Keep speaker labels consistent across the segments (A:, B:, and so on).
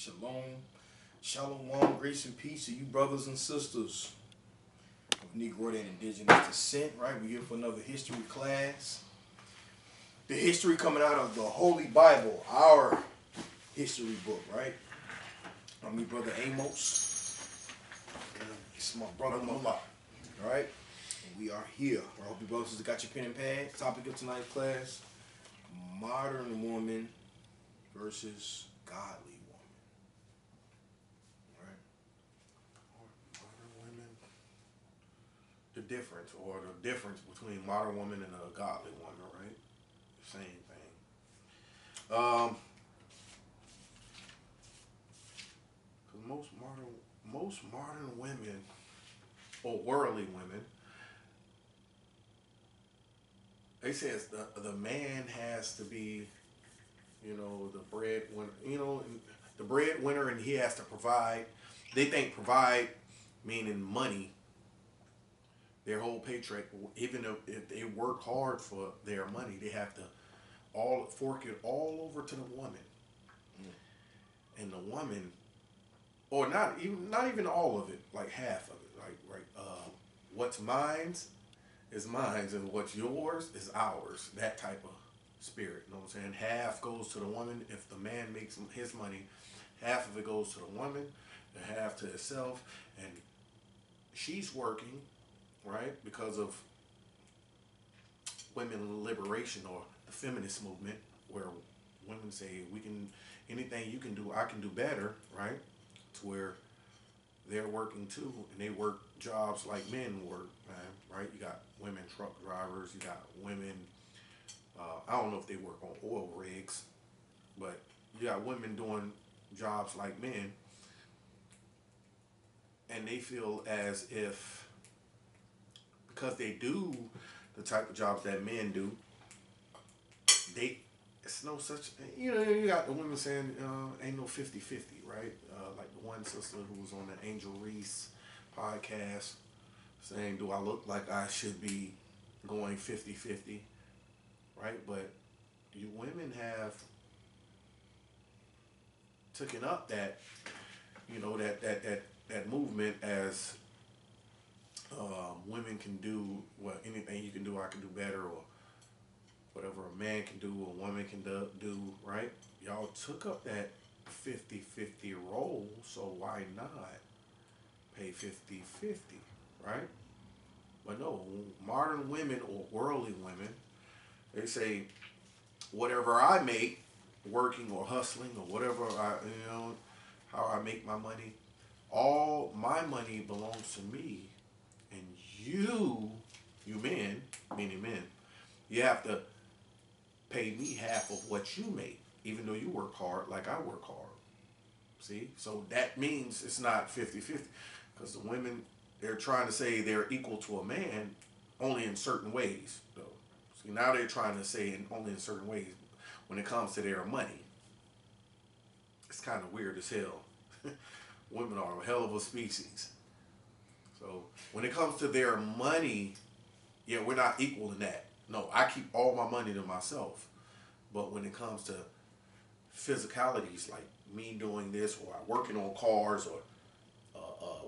A: Shalom, shalom, grace and peace to you brothers and sisters of Negro and indigenous descent, right? We're here for another history class. The history coming out of the Holy Bible, our history book, right? I'm your brother Amos. It's my brother Malak, all right? And we are here. I hope you brothers and sisters got your pen and pad. Topic of tonight's class, modern woman versus godly woman.
B: Modern women, the difference between modern woman and a godly woman, right? Same thing. 'Cause most modern women or worldly women, they say it's the man has to be, the breadwinner, the breadwinner, and he has to provide. They think provide meaning money, their whole paycheck. Even if they work hard for their money, they have to all fork it all over to the woman. And the woman, or not even all of it, like half of it, like right, what's mine's is mine's, and what's yours is ours. That type of spirit. You know what I'm saying? Half goes to the woman. If the man makes his money, half of it goes to the woman, and half to herself. And she's working, right, because of women liberation or the feminist movement, where women say we can, anything you can do, I can do better, right? To where they're working too, and they work jobs like men work, man, right? You got women truck drivers, you got women, I don't know if they work on oil rigs, but you got women doing jobs like men, and they feel as if because they do the type of jobs that men do, it's no such, you got the women saying ain't no 50-50, right? Like the one sister who was on the Angel Reese podcast saying, do I look like I should be going 50-50, right? But you women have taken up that, that movement as women can do anything you can do, I can do better, or whatever a man can do, a woman can do, right? Y'all took up that 50-50 role, so why not pay 50-50, right? But no, modern women or worldly women, they say, whatever I make, working or hustling or whatever how I make my money, all my money belongs to me, and you men, meaning men, you have to pay me half of what you make, even though you work hard like I work hard. See? So that means it's not 50-50, because the women, they're trying to say they're equal to a man only in certain ways, though. See, now they're trying to say only in certain ways when it comes to their money. It's kind of weird as hell. Women are a hell of a species. So when it comes to their money, yeah, we're not equal in that. No, I keep all my money to myself. But when it comes to physicalities, like me doing this, or working on cars, or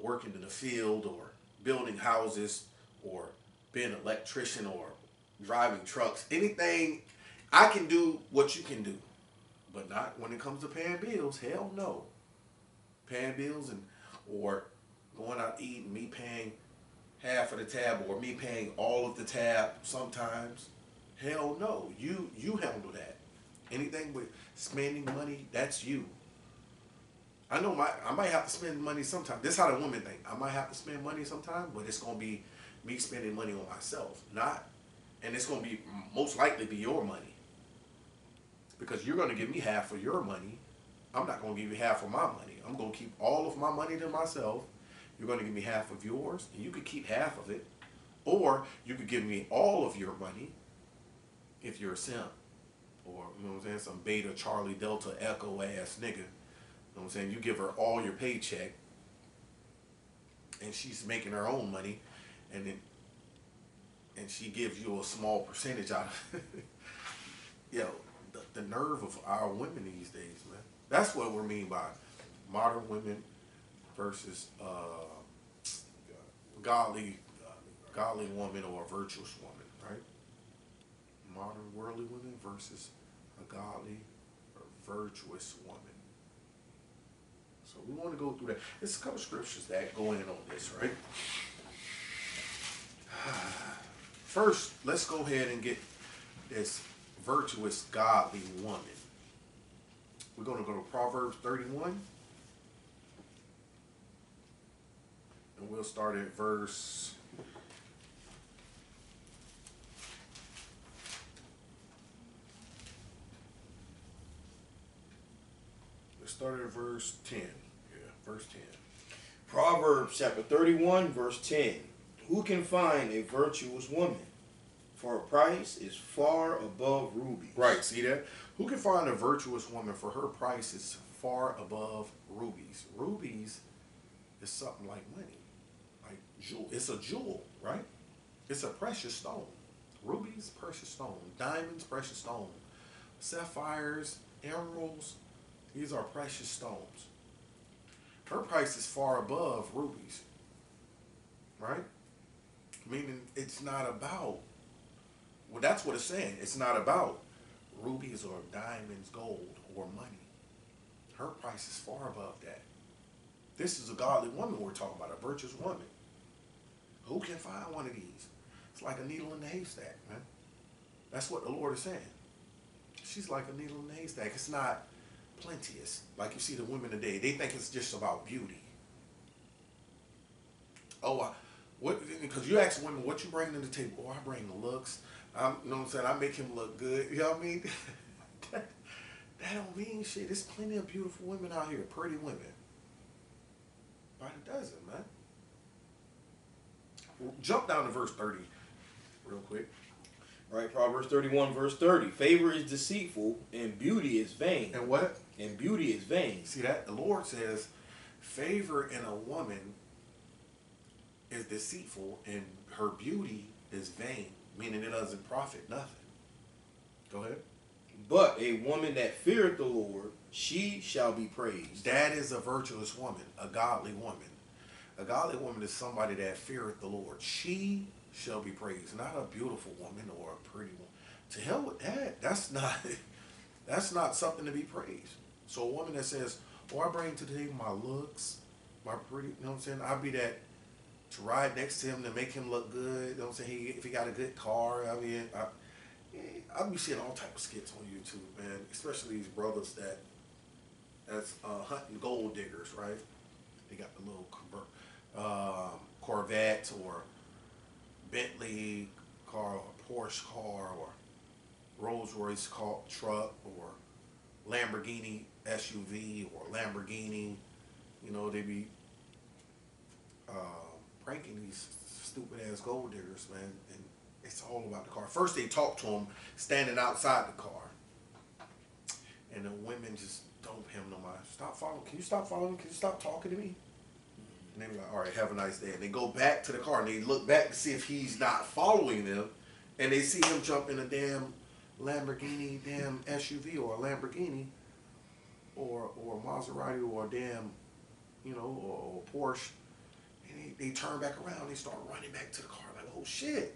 B: working in the field, or building houses, or being an electrician, or driving trucks, anything, I can do what you can do. But not when it comes to paying bills. Hell no. Paying bills or going out eating, me paying half of the tab, or me paying all of the tab sometimes. Hell no. You handle that. Anything with spending money, that's you. I know I might have to spend money sometime. This is how the women think. I might have to spend money sometime, but it's gonna be me spending money on myself. And it's gonna be most likely be your money. Because you're gonna give me half of your money. I'm not gonna give you half of my money. I'm gonna keep all of my money to myself. You're gonna give me half of yours, and you could keep half of it. Or you could give me all of your money if you're a simp. Or, you know what I'm saying, some Beta Charlie Delta Echo ass nigga. You know what I'm saying? You give her all your paycheck, and she's making her own money, and she gives you a small percentage out of it. Yo, the nerve of our women these days, man. That's what we mean by modern women versus godly, godly woman or a virtuous woman, right? Modern worldly women versus a godly or virtuous woman. So we want to go through that. There's a couple scriptures that go in on this, right? First, let's go ahead and get this virtuous, godly woman. We're going to go to Proverbs 31. And we'll start at verse... Let's start at verse 10. Yeah, verse 10.
A: Proverbs chapter 31, verse 10. Who can find a virtuous woman? For her price is far above rubies.
B: Right, see that? Who can find a virtuous woman? For her price is far above rubies. Rubies is something like money. Like jewel. It's a jewel, right? It's a precious stone. Rubies, precious stone. Diamonds, precious stone. Sapphires, emeralds, these are precious stones. Her price is far above rubies. Right? Meaning it's not about, well, that's what it's saying. It's not about rubies or diamonds, gold, or money. Her price is far above that. This is a godly woman we're talking about, a virtuous woman. Who can find one of these? It's like a needle in the haystack, man. That's what the Lord is saying. She's like a needle in the haystack. It's not plenteous. Like you see the women today, they think it's just about beauty. Oh, because you ask women, what you bring to the table? Oh, I bring the looks. You know what I'm saying? I make him look good. You know what I mean? that don't mean shit. There's plenty of beautiful women out here, pretty women. By the dozen, man. Jump down to verse 30 real quick.
A: Right, Proverbs 31, verse 30. Favor is deceitful, and beauty is vain.
B: And what?
A: And beauty is vain.
B: See that? The Lord says, favor in a woman is deceitful, and her beauty is vain, meaning it doesn't profit nothing. Go ahead.
A: But a woman that feareth the Lord, she shall be praised.
B: That is a virtuous woman, a godly woman. A godly woman is somebody that feareth the Lord. She shall be praised, not a beautiful woman or a pretty woman. To hell with that. That's not something to be praised. So a woman that says, oh, I bring to the table my looks, my pretty, you know what I'm saying? I'll be that to ride next to him to make him look good. You know what I'm saying? If he got a good car, I mean, I'll be seeing all type of skits on YouTube, man. Especially these brothers that's hunting gold diggers, right? They got the little Corvette or Bentley car, or Porsche car, or Rolls Royce truck, or Lamborghini SUV, or Lamborghini. You know, they be pranking these stupid ass gold diggers, man, and it's all about the car. First they talk to them standing outside the car, and the women just don't pay him no mind. Stop following. Can you stop following? Can you stop talking to me? And they be like, all right, have a nice day. And they go back to the car and they look back to see if he's not following them, and they see him jump in a damn Lamborghini, damn SUV, or a Lamborghini, or a Maserati, or a damn, you know, or Porsche. They turn back around, they start running back to the car like, oh shit,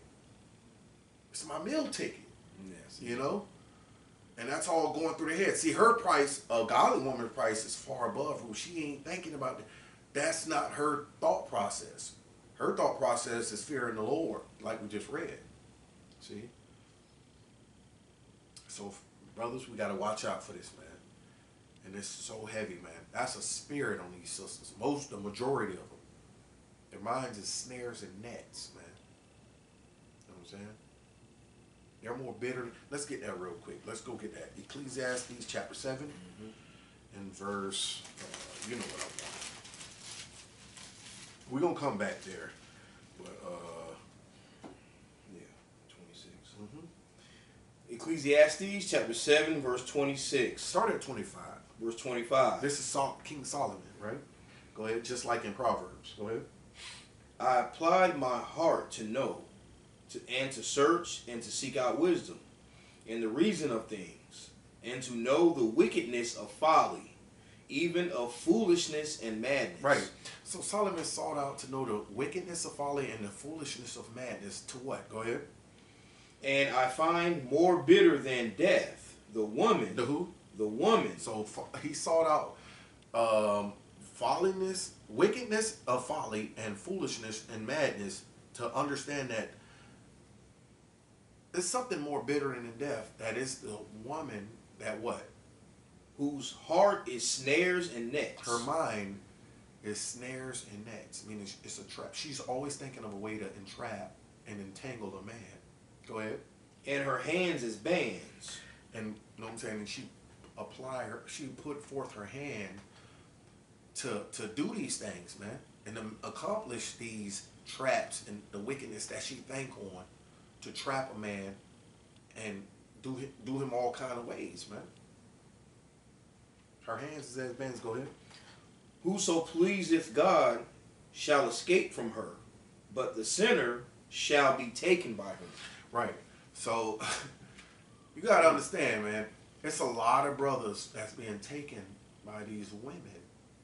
B: it's my meal ticket.
A: Yes.
B: You know? And that's all going through their head. See, her price, a godly woman's price, is far above who she ain't thinking about. That's not her thought process. Her thought process is fearing the Lord, like we just read. See? So, brothers, we got to watch out for this, man. And it's so heavy, man. That's a spirit on these sisters. The majority of them. Their minds is snares and nets, man. You know what I'm saying? They're more bitter. Let's get that real quick. Let's go get that. Ecclesiastes chapter 7 and verse, you know what I want. We're going to come back there. But,
A: yeah, 26. Ecclesiastes chapter 7, verse 26.
B: Start at 25.
A: Verse 25.
B: This is King Solomon, right? Go ahead, just like in Proverbs. Go ahead.
A: I applied my heart to know, and to search, and to seek out wisdom, and the reason of things, and to know the wickedness of folly, even of foolishness and madness.
B: Right. So Solomon sought out to know the wickedness of folly and the foolishness of madness. To what? Go ahead.
A: And I find more bitter than death, the woman.
B: The who?
A: The woman.
B: So he sought out folliness, wickedness of folly and foolishness and madness to understand that there's something more bitter than death. That is the woman that what?
A: Whose heart is snares and nets.
B: Her mind is snares and nets. I mean, it's a trap. She's always thinking of a way to entrap and entangle a man. Go ahead.
A: And her hands is bands.
B: And you know what I'm saying? And she put forth her hand to do these things, man, and to accomplish these traps and the wickedness that she think on to trap a man and do him all kind of ways, man. Her hands is as bands. Go ahead.
A: Whoso pleaseth God shall escape from her, but the sinner shall be taken by her.
B: Right. So you gotta understand, man. It's a lot of brothers that's being taken by these women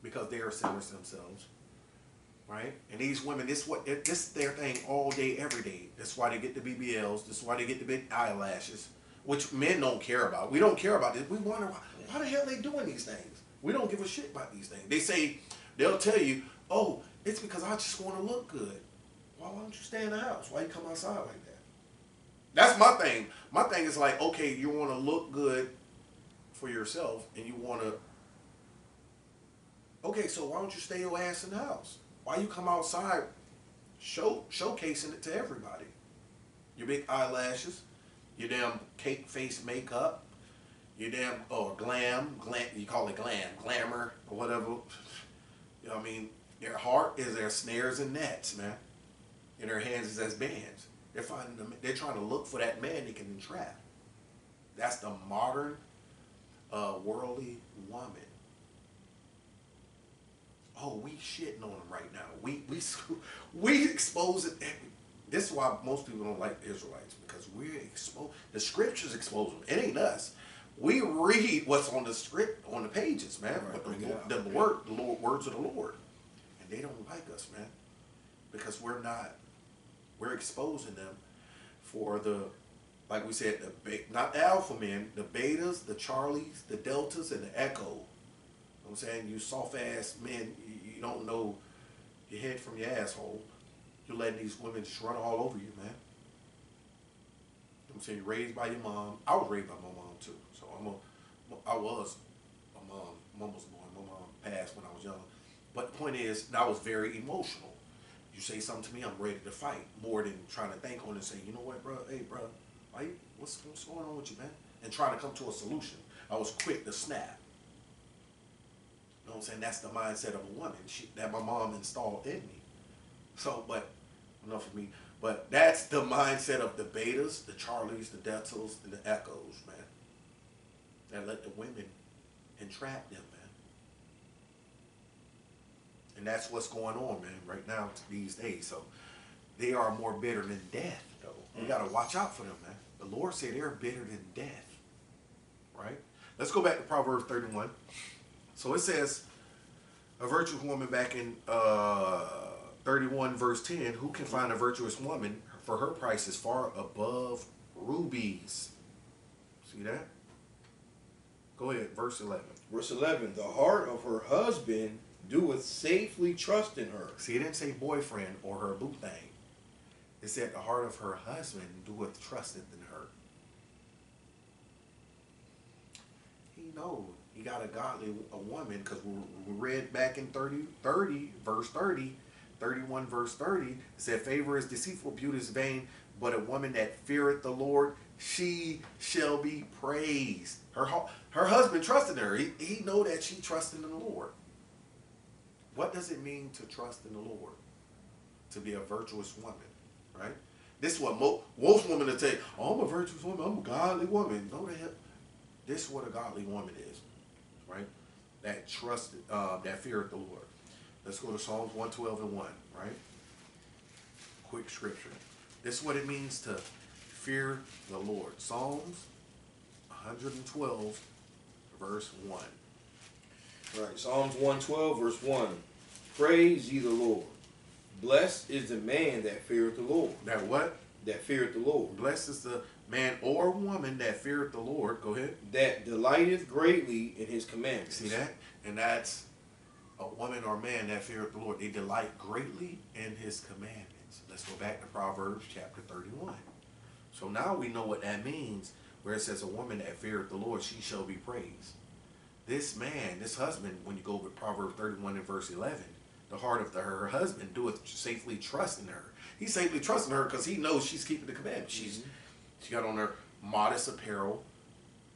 B: because they are sinners themselves, right? And these women, this is their thing all day, every day. That's why they get the BBLs. That's why they get the big eyelashes, which men don't care about. We don't care about this. We wonder why the hell they doing these things. We don't give a shit about these things. They'll tell you, oh, it's because I just want to look good. Why don't you stay in the house? Why you come outside like that? That's my thing. My thing is like, okay, you want to look good for yourself, and you want to. Okay, so why don't you stay your ass in the house? Why you come outside, showcasing it to everybody? Your big eyelashes, your damn cake face makeup, your damn glam. You call it glamour or whatever. You know what I mean? Their heart is their snares and nets, man. And their hands is as bands. They're trying to look for that man they can entrap. That's the modern, worldly woman. Oh, we shitting on them right now. We expose it. This is why most people don't like the Israelites, because we're exposed. The scriptures expose them. It ain't us. We read what's on the script on the pages, man.
A: Right,
B: the words of the Lord, and they don't like us, man, because we're exposing them for the, like we said, not the alpha men, the betas, the charlies, the deltas, and the echo. You know what I'm saying? You soft ass men, you don't know your head from your asshole. You're letting these women just run all over you, man. You know what I'm saying? You're raised by your mom. I was raised by my mom too. So I was a mama's boy. My mom passed when I was young. But the point is, I was very emotional. You say something to me, I'm ready to fight more than trying to think on it and say, you know what, bro? Hey, bro, what's going on with you, man? And trying to come to a solution. I was quick to snap. You know what I'm saying? That's the mindset of a woman that my mom installed in me. So, but enough of me. But that's the mindset of the betas, the charlies, the deltas, and the echoes, man. That let the women entrap them, man. And that's what's going on, man, right now these days. So they are more bitter than death, though. You got to watch out for them, man. The Lord said they're bitter than death, right? Let's go back to Proverbs 31. So it says, a virtuous woman back in 31 verse 10, who can find a virtuous woman? For her price is far above rubies. See that? Go ahead, verse 11.
A: Verse 11, the heart of her husband doeth safely trust in her.
B: See, it didn't say boyfriend or her boo thing. It said the heart of her husband doeth trusteth in her. He knows. He got a godly woman, because we read back in 31 verse 30, it said, favor is deceitful, beauty is vain, but a woman that feareth the Lord, she shall be praised. Her husband trusted her. He know that she trusted in the Lord. What does it mean to trust in the Lord? To be a virtuous woman, right? This is what most women will say, oh, I'm a virtuous woman, I'm a godly woman. No, the hell. This is what a godly woman is, right? That trusted, that feareth the Lord. Let's go to Psalms 112 and 1, right? Quick scripture. This is what it means to fear the Lord. Psalms 112, verse 1.
A: Right. Psalms 112, verse 1. Praise ye the Lord. Blessed is the man that feareth the Lord.
B: That what?
A: That feareth the Lord.
B: Blessed is the man or woman that feareth the Lord. Go ahead.
A: That delighteth greatly in his commandments.
B: See that? And that's a woman or man that feareth the Lord. They delight greatly in his commandments. Let's go back to Proverbs chapter 31. So now we know what that means, where it says a woman that feareth the Lord, she shall be praised. This man, this husband, when you go with Proverbs 31 and verse 11, the heart of her husband doeth safely trust in her. He's safely trusting her because he knows she's keeping the commandments. She got on her modest apparel.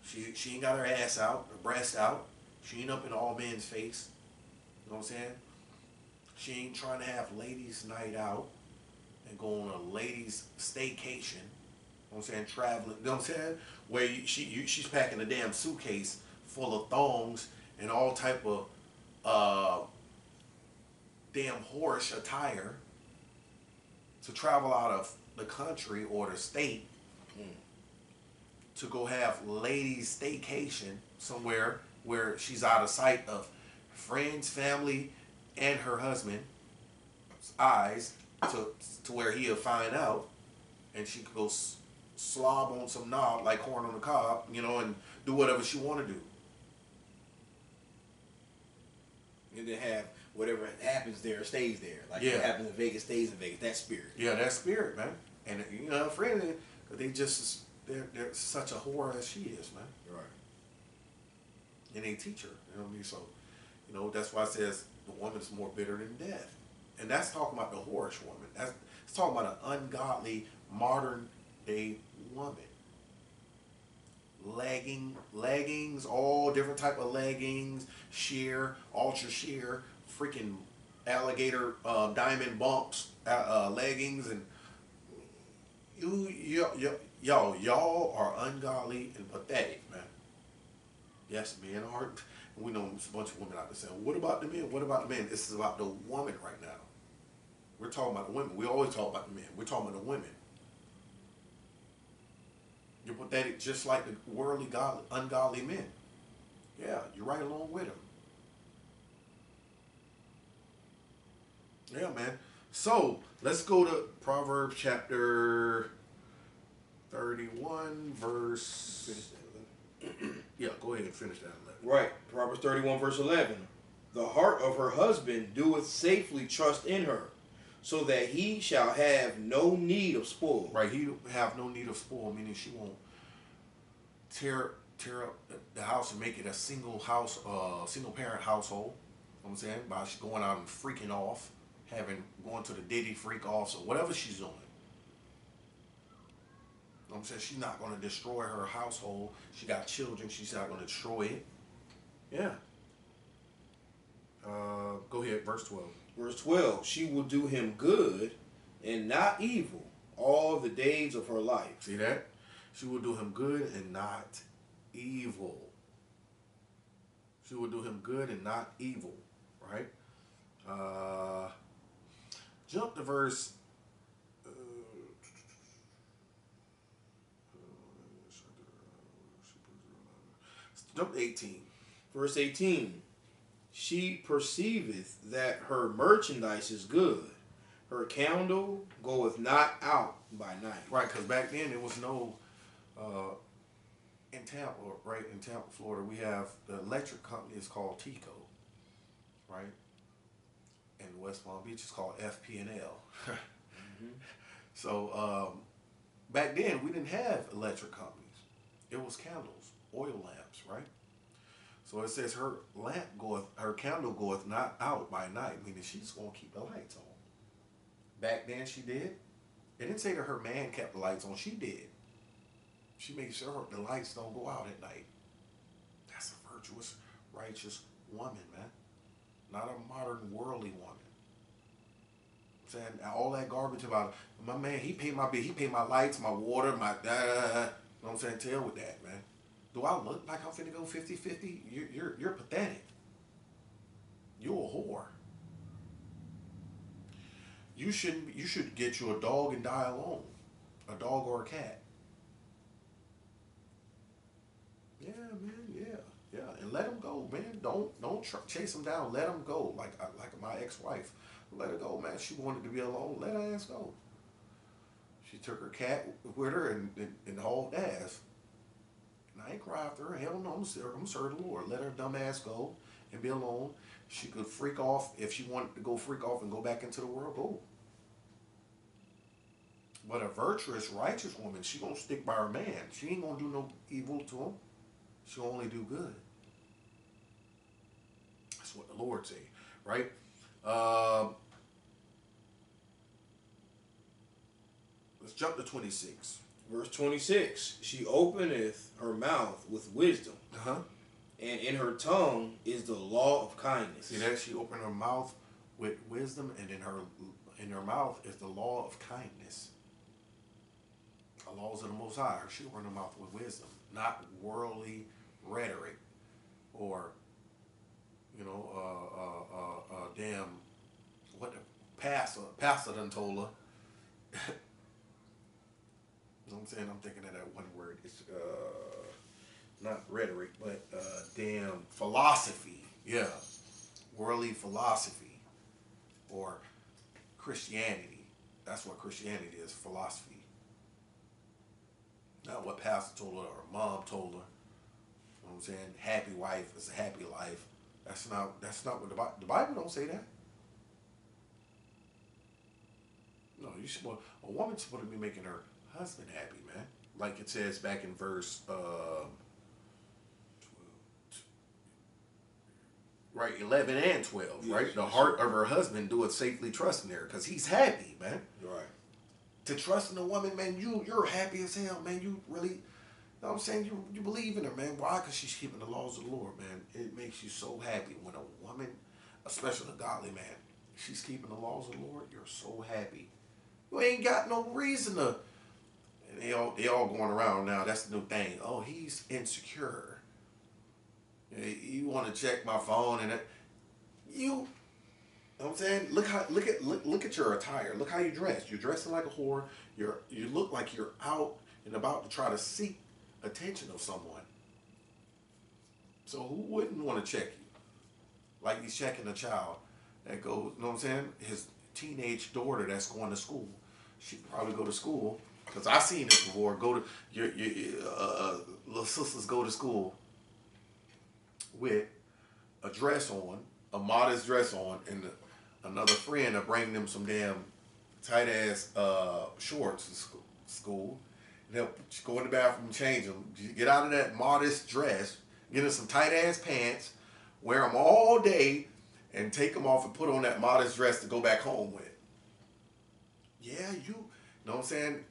B: She ain't got her ass out, her breast out. She ain't up in all men's face. You know what I'm saying? She ain't trying to have ladies' night out and go on a ladies' staycation. You know what I'm saying? Traveling. You know what I'm saying? Where she's packing a damn suitcase full of thongs and all type of damn whorish attire to travel out of the country or the state to go have ladies' staycation somewhere where she's out of sight of friends, family, and her husband's eyes to where he'll find out, and she could go slob on some knob like corn on the cob, you know, and do whatever she want to do.
A: And then have whatever happens there stays there. Like
B: Yeah.
A: what happens in Vegas stays in Vegas. That spirit.
B: Yeah, that spirit, man. And you know, friend, they're such a whore as she is, man.
A: Right.
B: And they teach her, you know what I mean? So, you know, that's why it says the woman's more bitter than death. And that's talking about the whorish woman. It's talking about an ungodly, modern day woman. Leggings, all different type of leggings, sheer, ultra sheer, freaking alligator diamond bumps, leggings, and y'all are ungodly and pathetic, man. Yes, men are. We know a bunch of women out there saying, "What about the men? What about the men?" This is about the woman right now. We're talking about the women. We always talk about the men. We're talking about the women. You're pathetic, just like the worldly, ungodly men. Yeah, you're right along with them. Yeah, man. So let's go to Proverbs chapter 31, verse. Yeah, go ahead and finish that.
A: Right. Proverbs 31, verse 11. The heart of her husband doeth safely trust in her, so that he shall have no need of spoil.
B: Right, he have no need of spoil, meaning she won't tear up the house and make it a single house, single parent household. You know what I'm saying? By she going out and freaking off, going to the Diddy freak offs or whatever she's doing. You know what I'm saying? She's not going to destroy her household. She got children. She's not going to destroy it. Yeah. Go ahead, verse 12.
A: Verse 12. She will do him good and not evil all the days of her life.
B: See that? She will do him good and not evil. She will do him good and not evil. Right? Jump to verse. Jump to 18.
A: Verse 18. She perceiveth that her merchandise is good. Her candle goeth not out by night.
B: Right, because back then there was no, in Tampa, right, in Tampa, Florida, we have the electric company is called Tico, right? And West Palm Beach is called FP&L. Mm-hmm. So back then we didn't have electric companies. It was candles, oil lamps, right? So it says her candle goeth not out by night, meaning she's going to keep the lights on. Back then she did. It didn't say that her man kept the lights on. She did. She made sure the lights don't go out at night. That's a virtuous, righteous woman, man. Not a modern, worldly woman. I'm saying all that garbage about my man, he paid my bill, he paid my lights, my water, my You know what I'm saying? Tell with that, man. Do I look like I'm finna go 50-50? You're pathetic. You're a whore. You should get you a dog and die alone. A dog or a cat. Yeah, man, yeah. And and let them go, man. Don't chase them down. Let them go. Like my ex-wife, let her go, man. She wanted to be alone. Let her ass go. She took her cat with her and hauled ass. And I ain't cry after her. Hell no, I'm serve the Lord. Let her dumb ass go and be alone. She could freak off if she wanted to go freak off and go back into the world. Go. But a virtuous, righteous woman, she gonna stick by her man. She ain't gonna do no evil to him. She'll only do good. That's what the Lord say, right? Let's jump to 26.
A: Verse 26. She openeth her mouth with wisdom, and in her tongue is the law of kindness.
B: See that? She opened her mouth with wisdom, and in her mouth is the law of kindness. The laws of the Most High. She opened her mouth with wisdom, not worldly rhetoric, or damn, what the pastor done told her. You know what I'm saying? I'm thinking of that one word. It's not rhetoric, but damn philosophy. Yeah, worldly philosophy, or Christianity. That's what Christianity is, philosophy. Not what pastor told her or mom told her. You know what I'm saying? Happy wife is a happy life. That's not what the Bible don't say that. No, a woman's supposed to be making her husband happy, man. Like it says back in verse 11 and 12, yes, right? The heart of her husband doeth safely trust in her, because he's happy, man.
A: Right.
B: To trust in a woman, man, you're happy as hell, man. You really, you know what I'm saying? You believe in her, man. Why? Because she's keeping the laws of the Lord, man. It makes you so happy when a woman, especially a godly man, she's keeping the laws of the Lord. You're so happy. You ain't got no reason to. And they all going around now. That's the new thing. Oh, he's insecure. You want to check my phone and you. You know what I'm saying? Look at your attire. Look how you dress. You're dressing like a whore. You look like you're out and about to try to seek attention of someone. So who wouldn't want to check you? Like he's checking a child that goes, you know what I'm saying? His teenage daughter that's going to school. She probably go to school, because I seen this before. Go to your little sisters go to school with a dress on, a modest dress on, and another friend to bring them some damn tight ass shorts to school. They'll go in the bathroom and change them. Get out of that modest dress, get in some tight ass pants, wear them all day, and take them off and put on that modest dress to go back home with. Yeah, you know what I'm saying?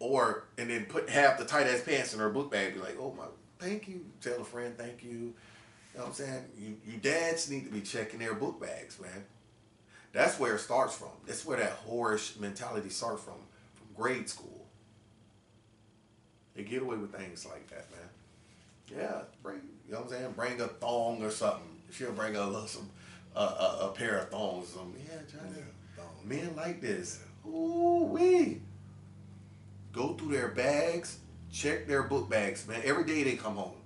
B: And then put half the tight ass pants in her book bag. Be like, oh my, thank you. Tell a friend thank you. You know what I'm saying? You dads need to be checking their book bags, man. That's where it starts from. That's where that whorish mentality starts from grade school. They get away with things like that, man. Yeah, you know what I'm saying? Bring a thong or something. She'll bring a pair of thongs or something. Yeah, Johnny. Men like this. Ooh wee. Go through their bags, check their book bags, man. Every day they come home.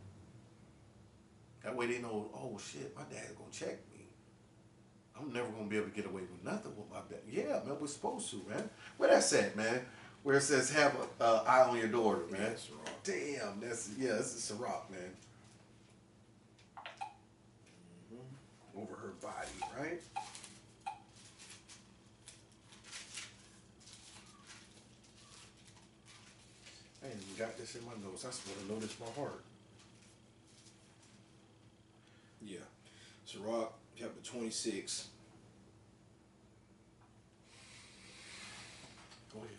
B: That way they know, oh shit, my dad's gonna check me. I'm never gonna be able to get away with nothing with my dad. Yeah, man, we're supposed to, man. Where that's at, man? Where it says have an eye on your daughter, man. Damn, this is Ciroc, man. Over her body, right? I ain't even got this in my notes. I supposed to know this by heart.
A: Yeah. Sirach chapter 26.
B: Go ahead.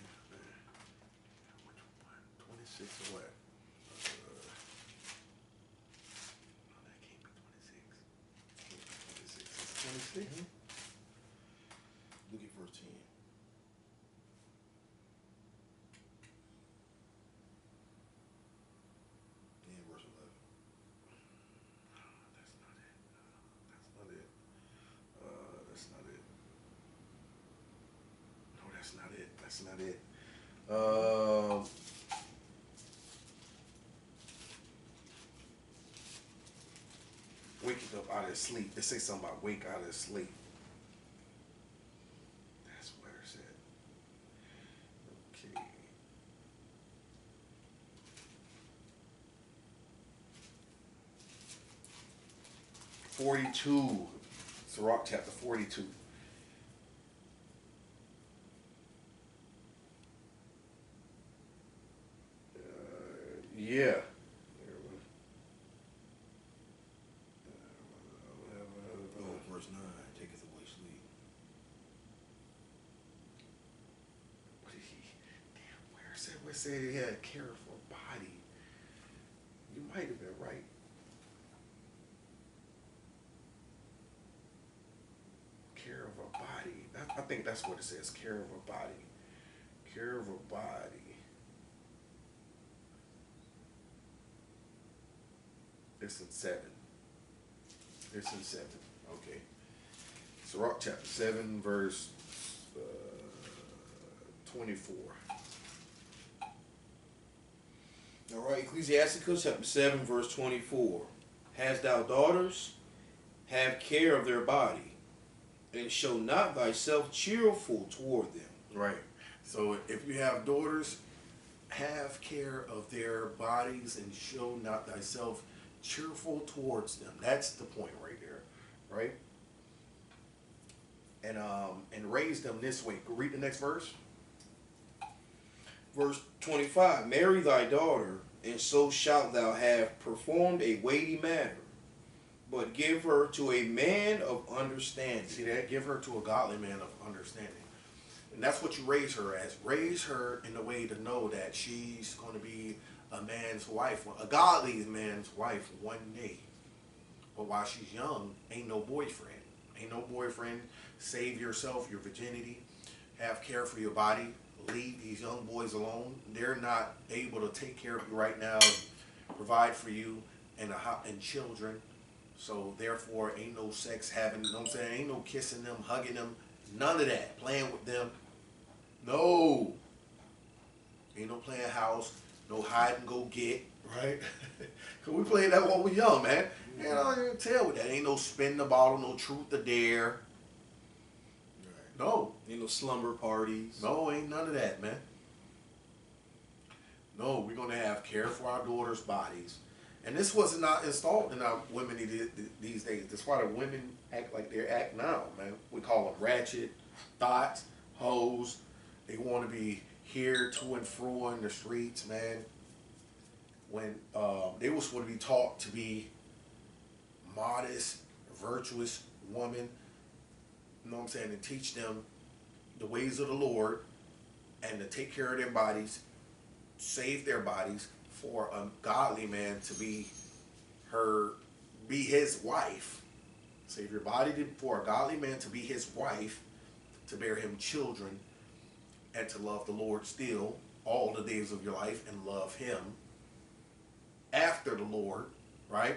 B: Which one? 26 or what? No, that can't be 26. 26. Is it 26?
A: Look at verse 10. And verse 11.
B: That's not it. That's not it. No, that's not it. That's not it. We can out of his sleep. They say something about wake out of his sleep. That's where it's at. Okay. 42. Sirach chapter 42. Yeah.
A: Oh, verse 9, taketh away sleep.
B: What did he? Damn, where is it? Where it said he had care for body? You might have been right. Care of a body. I think that's what it says. Care of a body. Care of a body. It's in 7. It's in 7. Okay. Sirach chapter 7, verse 24.
A: All right, Ecclesiasticus chapter 7, verse 24. Hast thou daughters? Have care of their body, and show not thyself cheerful toward them.
B: Right. So if you have daughters, have care of their bodies and show not thyself cheerful towards them. That's the point right there, right? And raise them this way. Read the next verse.
A: Verse 25. Marry thy daughter, and so shalt thou have performed a weighty matter. But give her to a man of understanding.
B: See that? Give her to a godly man of understanding. And that's what you raise her as. Raise her in a way to know that she's going to be a man's wife, a godly man's wife one day. But while she's young, ain't no boyfriend. Ain't no boyfriend. Save yourself, your virginity. Have care for your body. Leave these young boys alone. They're not able to take care of you right now, provide for you and children. So therefore, ain't no sex having, you know what I'm saying? Ain't no kissing them, hugging them, none of that. Playing with them. No. Ain't no playing house, no hide and go get, right? Because we played that when we were young, man. You know, you can tell with that. Ain't no spin the bottle, no truth or dare.
A: Right.
B: No.
A: Ain't no slumber parties.
B: No, ain't none of that, man. No, we're going to have care for our daughters' bodies. And this was not installed in our women these days. That's why the women act like they act now, man. We call them ratchet, thoughts, hoes. They want to be here to and fro in the streets, man. When they were supposed to be taught to be modest, virtuous woman, you know what I'm saying, and teach them the ways of the Lord and to take care of their bodies, save their bodies for a godly man to be his wife. Save your body for a godly man to be his wife, to bear him children, and to love the Lord still all the days of your life and love him after the Lord, right?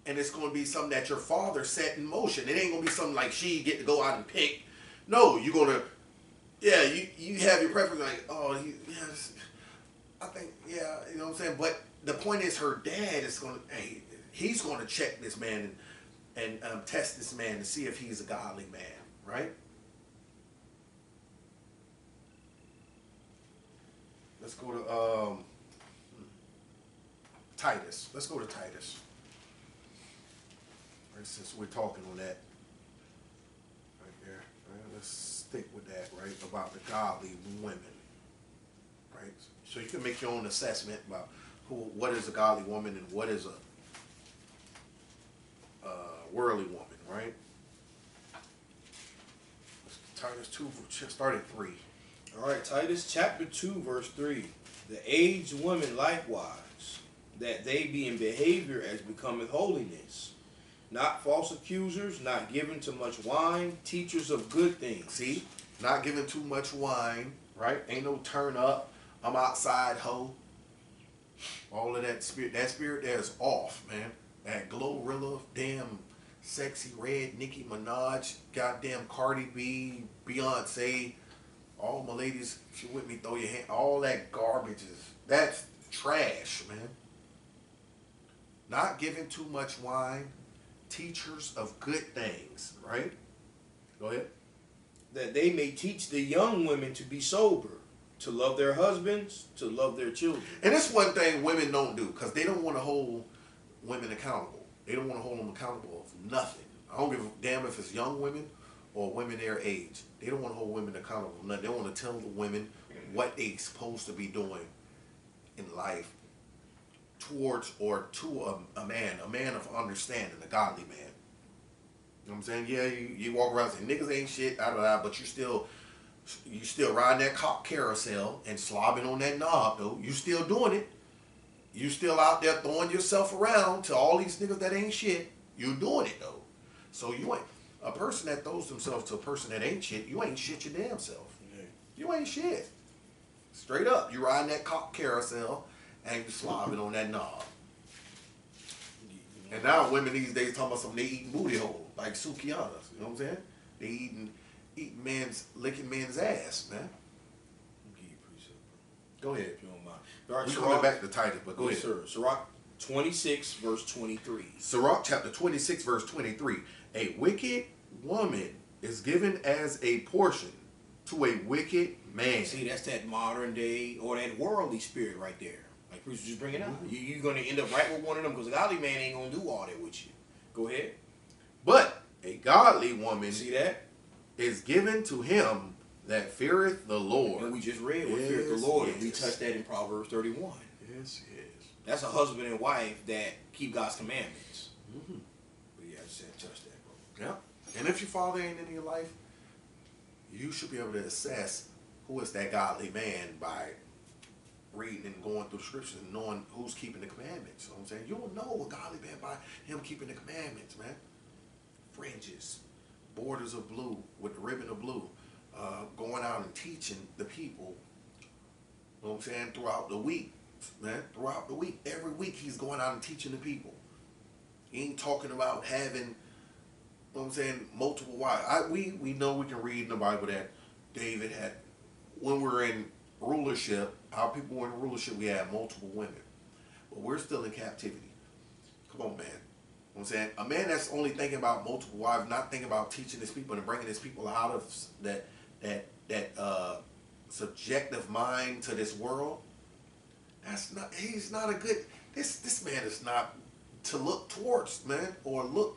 B: And it's going to be something that your father set in motion. It ain't going to be something like she get to go out and pick. No, you're going to, yeah, you have your preference like, oh, yes, I think, yeah, you know what I'm saying? But the point is her dad is going to, hey, he's going to check this man and test this man to see if he's a godly man, right? Let's go to Titus. Let's go to Titus. Right, since we're talking on that right there, right, let's stick with that, right, about the godly women, right? So you can make your own assessment about what is a godly woman and what is a worldly woman, right? Titus 2, start at 3.
A: All right, Titus chapter 2, verse 3. The aged women likewise, that they be in behavior as becometh holiness, not false accusers, not given to much wine, teachers of good things.
B: See? Not giving too much wine, right? Ain't no turn up, I'm outside hoe. All of that spirit there is off, man. That Glorilla, damn sexy red Nicki Minaj, goddamn Cardi B, Beyonce, all my ladies, if you with me, throw your hand. All that garbage that's trash, man. not giving too much wine, teachers of good things, right? Go ahead.
A: That they may teach the young women to be sober, to love their husbands, to love their children.
B: And that's one thing women don't do, because they don't want to hold women accountable. They don't want to hold them accountable for nothing. I don't give a damn if it's young women or women their age. They don't want to hold women accountable for nothing. They want to tell the women what they're supposed to be doing in life towards or to a man of understanding, a godly man. You know what I'm saying? Yeah, you walk around saying niggas ain't shit, but you still riding that cock carousel and slobbing on that knob, though. You still doing it. You still out there throwing yourself around to all these niggas that ain't shit. You doing it, though. So you ain't a person that throws themselves to a person that ain't shit. You ain't shit your damn self.
A: Yeah.
B: You ain't shit. Straight up, you riding that cock carousel and you slobbing on that knob. And now women these days talking about something, they eating booty hole like Sukianas. You know what I'm saying? They licking men's ass, man. Go ahead.
A: If you don't mind. All right,
B: We're coming back to Titus, but go ahead.
A: Sir. Sirach 26, verse 23.
B: Sirach chapter 26, verse 23. A wicked woman is given as a portion to a wicked man.
A: See, that's that modern day or that worldly spirit right there. Like Preacher just bring it out. You're going to end up right with one of them because a godly man ain't going to do all that with you. Go ahead.
B: But a godly woman
A: See that?
B: is given to him that feareth the Lord.
A: And we just read what feareth the Lord, and we touched that in Proverbs 31.
B: Yes, yes.
A: That's a husband and wife that keep God's commandments.
B: Mm-hmm.
A: But yeah, I just said touch that, bro.
B: Yeah. And if your father ain't in your life, you should be able to assess who is that godly man by reading and going through scriptures and knowing who's keeping the commandments. You know what I'm saying? You'll know a godly man by him keeping the commandments, man. Fringes, borders of blue with the ribbon of blue, going out and teaching the people, you know what I'm saying, throughout the week, man, throughout the week. Every week he's going out and teaching the people. He ain't talking about having, you know what I'm saying, multiple wives. We know we can read in the Bible that David had, when we're in rulership, our people were in rulership, we had multiple women. But we're still in captivity. Come on, man. You know what I'm saying? A man that's only thinking about multiple wives, not thinking about teaching his people and bringing his people out of that subjective mind to this world, he's not a good, this man is not to look towards, man, or look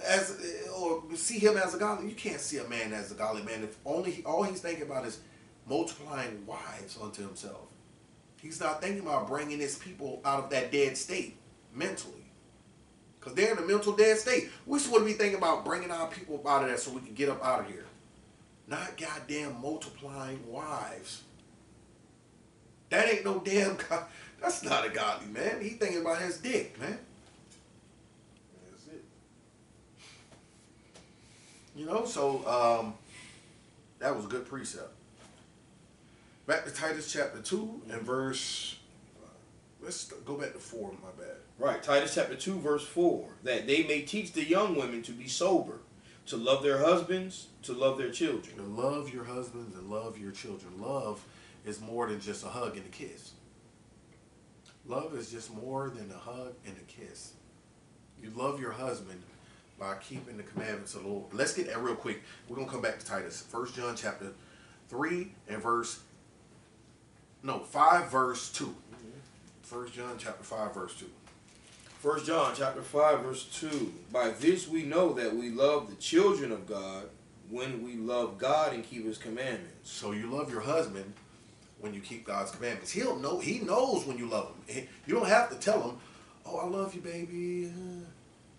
B: as, or see him as a godly. You can't see a man as a godly man if all he's thinking about is multiplying wives unto himself. He's not thinking about bringing his people out of that dead state mentally. Because they're in a mental dead state. We're supposed to be thinking about bringing our people out of that so we can get up out of here. Not goddamn multiplying wives. That ain't no damn God. That's not a godly man. He thinking about his dick, man. That's it. You know, so that was a good precept. Back to Titus chapter 2 and verse, let's go back to 4, my bad.
A: Right, Titus chapter 2, verse 4. That they may teach the young women to be sober, to love their husbands, to love their children.
B: To love your husbands and love your children. Love is more than just a hug and a kiss. Love is just more than a hug and a kiss. You love your husband by keeping the commandments of the Lord. Let's get that real quick. We're going to come back to Titus. 1 John chapter 3 and 5 verse 2. 1 John chapter 5 verse 2.
A: 1 John chapter 5 verse 2. By this we know that we love the children of God when we love God and keep his commandments.
B: So you love your husband when you keep God's commandments. He knows when you love him. You don't have to tell him, oh, I love you, baby.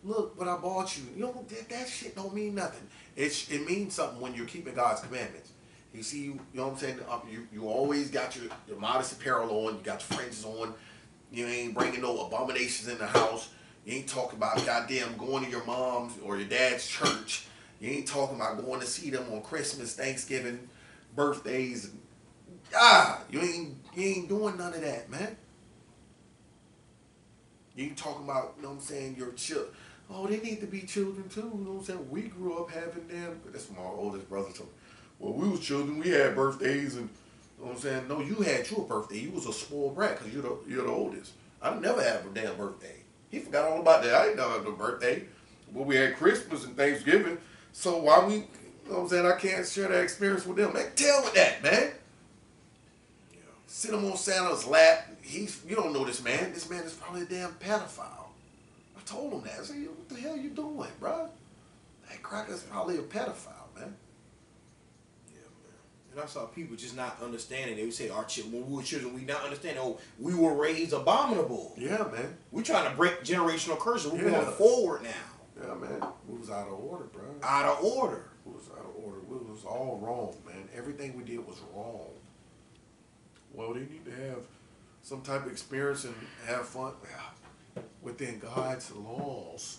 B: Look what I bought you. You know, that shit don't mean nothing. It means something when you're keeping God's commandments. You see, you know what I'm saying? You always got your modest apparel on. You got your fringes on. You ain't bringing no abominations in the house. You ain't talking about goddamn going to your mom's or your dad's church. You ain't talking about going to see them on Christmas, Thanksgiving, birthdays. You ain't doing none of that, man. You ain't talking about, you know what I'm saying, your children. Oh, they need to be children too. You know what I'm saying? We grew up having them. That's what my oldest brother told me. Well, we was children. We had birthdays and, you know what I'm saying? No, you had your birthday. You was a spoiled brat because you're the oldest. I never had a damn birthday. He forgot all about that. I didn't know it was a birthday. Well, we had Christmas and Thanksgiving. So why we, you know what I'm saying, I can't share that experience with them. Man, tell with that, man.
A: Yeah.
B: Sit him on Santa's lap. You don't know this man. This man is probably a damn pedophile. I told him that. I said, what the hell you doing, bro? That cracker's probably a pedophile, man.
A: Yeah, man. And I saw people just not understanding. They would say, when we were children, we not understanding. Oh, we were raised abominable.
B: Yeah, man.
A: We're trying to break generational curses. We're
B: Yeah.
A: going forward now.
B: Yeah, man. We was out of order, bro.
A: Out of order.
B: We was out of order. We was all wrong, man. Everything we did was wrong. Well, they need to have some type of experience and have fun within God's laws.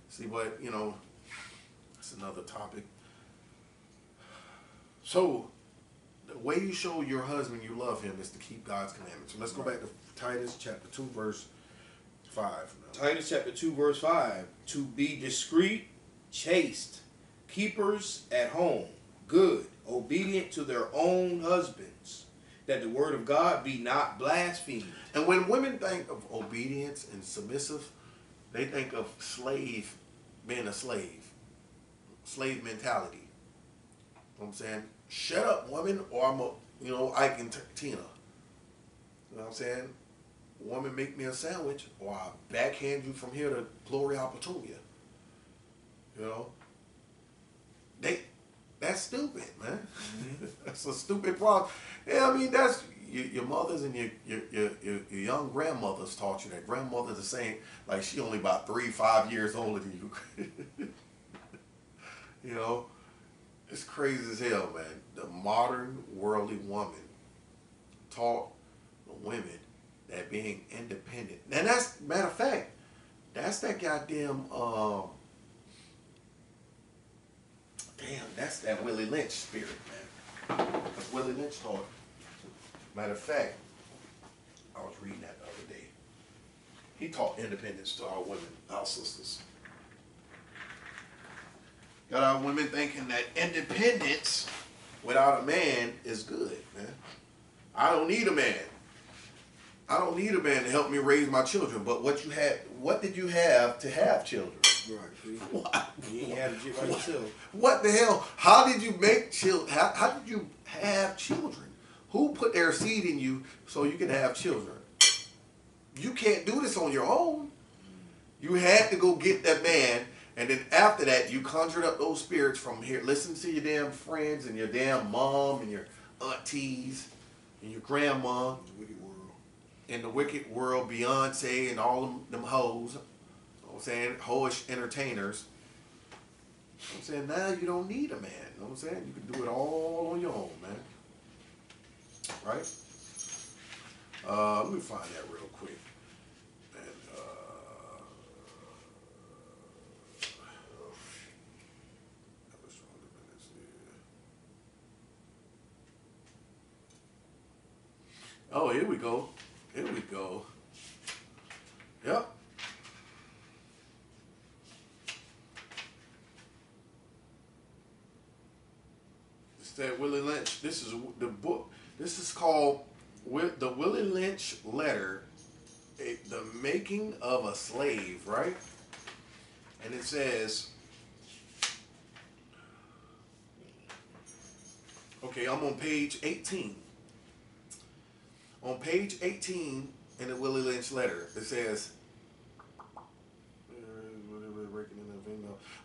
B: See, but, you know, that's another topic. So, the way you show your husband you love him is to keep God's commandments. So let's go back to Titus chapter 2, verse 5. Now.
A: Titus chapter 2, verse 5. To be discreet, chaste, keepers at home, good, obedient to their own husbands, that the word of God be not blasphemed.
B: And when women think of obedience and submissive, they think of slave, being a slave mentality. You know what I'm saying? Shut up, woman, or I'm a, Ike and Tina. You know what I'm saying? Woman, make me a sandwich, or I'll backhand you from here to Glory Opportunity. You know? That's stupid, man. Mm-hmm. That's a stupid problem. Yeah, I mean, that's your mothers and your young grandmothers taught you that. Grandmothers are saying, like, she only about 3-5 years older than you. You know? It's crazy as hell, man. The modern worldly woman taught the women that being independent. And that's, matter of fact, that's that goddamn, that's that Willie Lynch spirit, man. Because Willie Lynch taught, matter of fact, I was reading that the other day. He taught independence to our women, our sisters. Got our women thinking that independence without a man is good, man. I don't need a man. I don't need a man to help me raise my children. But what did you have to have children?
A: Right.
B: What?
A: You ain't had to by yourself.
B: What the hell? How did you make children? How did you have children? Who put their seed in you so you can have children? You can't do this on your own. You had to go get that man. And then after that, you conjured up those spirits from here. Listen to your damn friends and your damn mom and your aunties and your grandma.
A: The wicked world.
B: In the wicked world, Beyonce and all them hoes. You know what I'm saying? Hoish entertainers. You know what I'm saying? Now you don't need a man. You know what I'm saying? You can do it all on your own, man. Right? Let me find that real quick. Oh, here we go. Here we go. Yep. It's that Willie Lynch. This is the book. This is called The Willie Lynch Letter, The Making of a Slave, right? And it says, okay, I'm on page 18. On page 18 in the Willie Lynch letter, it says,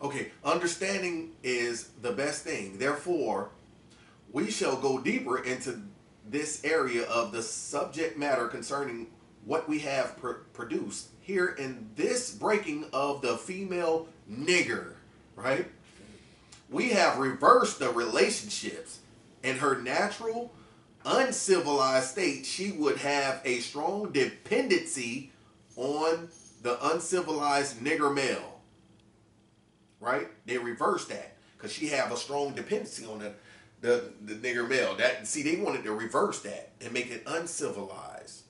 B: okay, understanding is the best thing. Therefore, we shall go deeper into this area of the subject matter concerning what we have produced here in this breaking of the female nigger, right? We have reversed the relationships. In her natural uncivilized state, she would have a strong dependency on the uncivilized nigger male. Right? They reversed that because she have a strong dependency on the nigger male. They wanted to reverse that and make it uncivilized.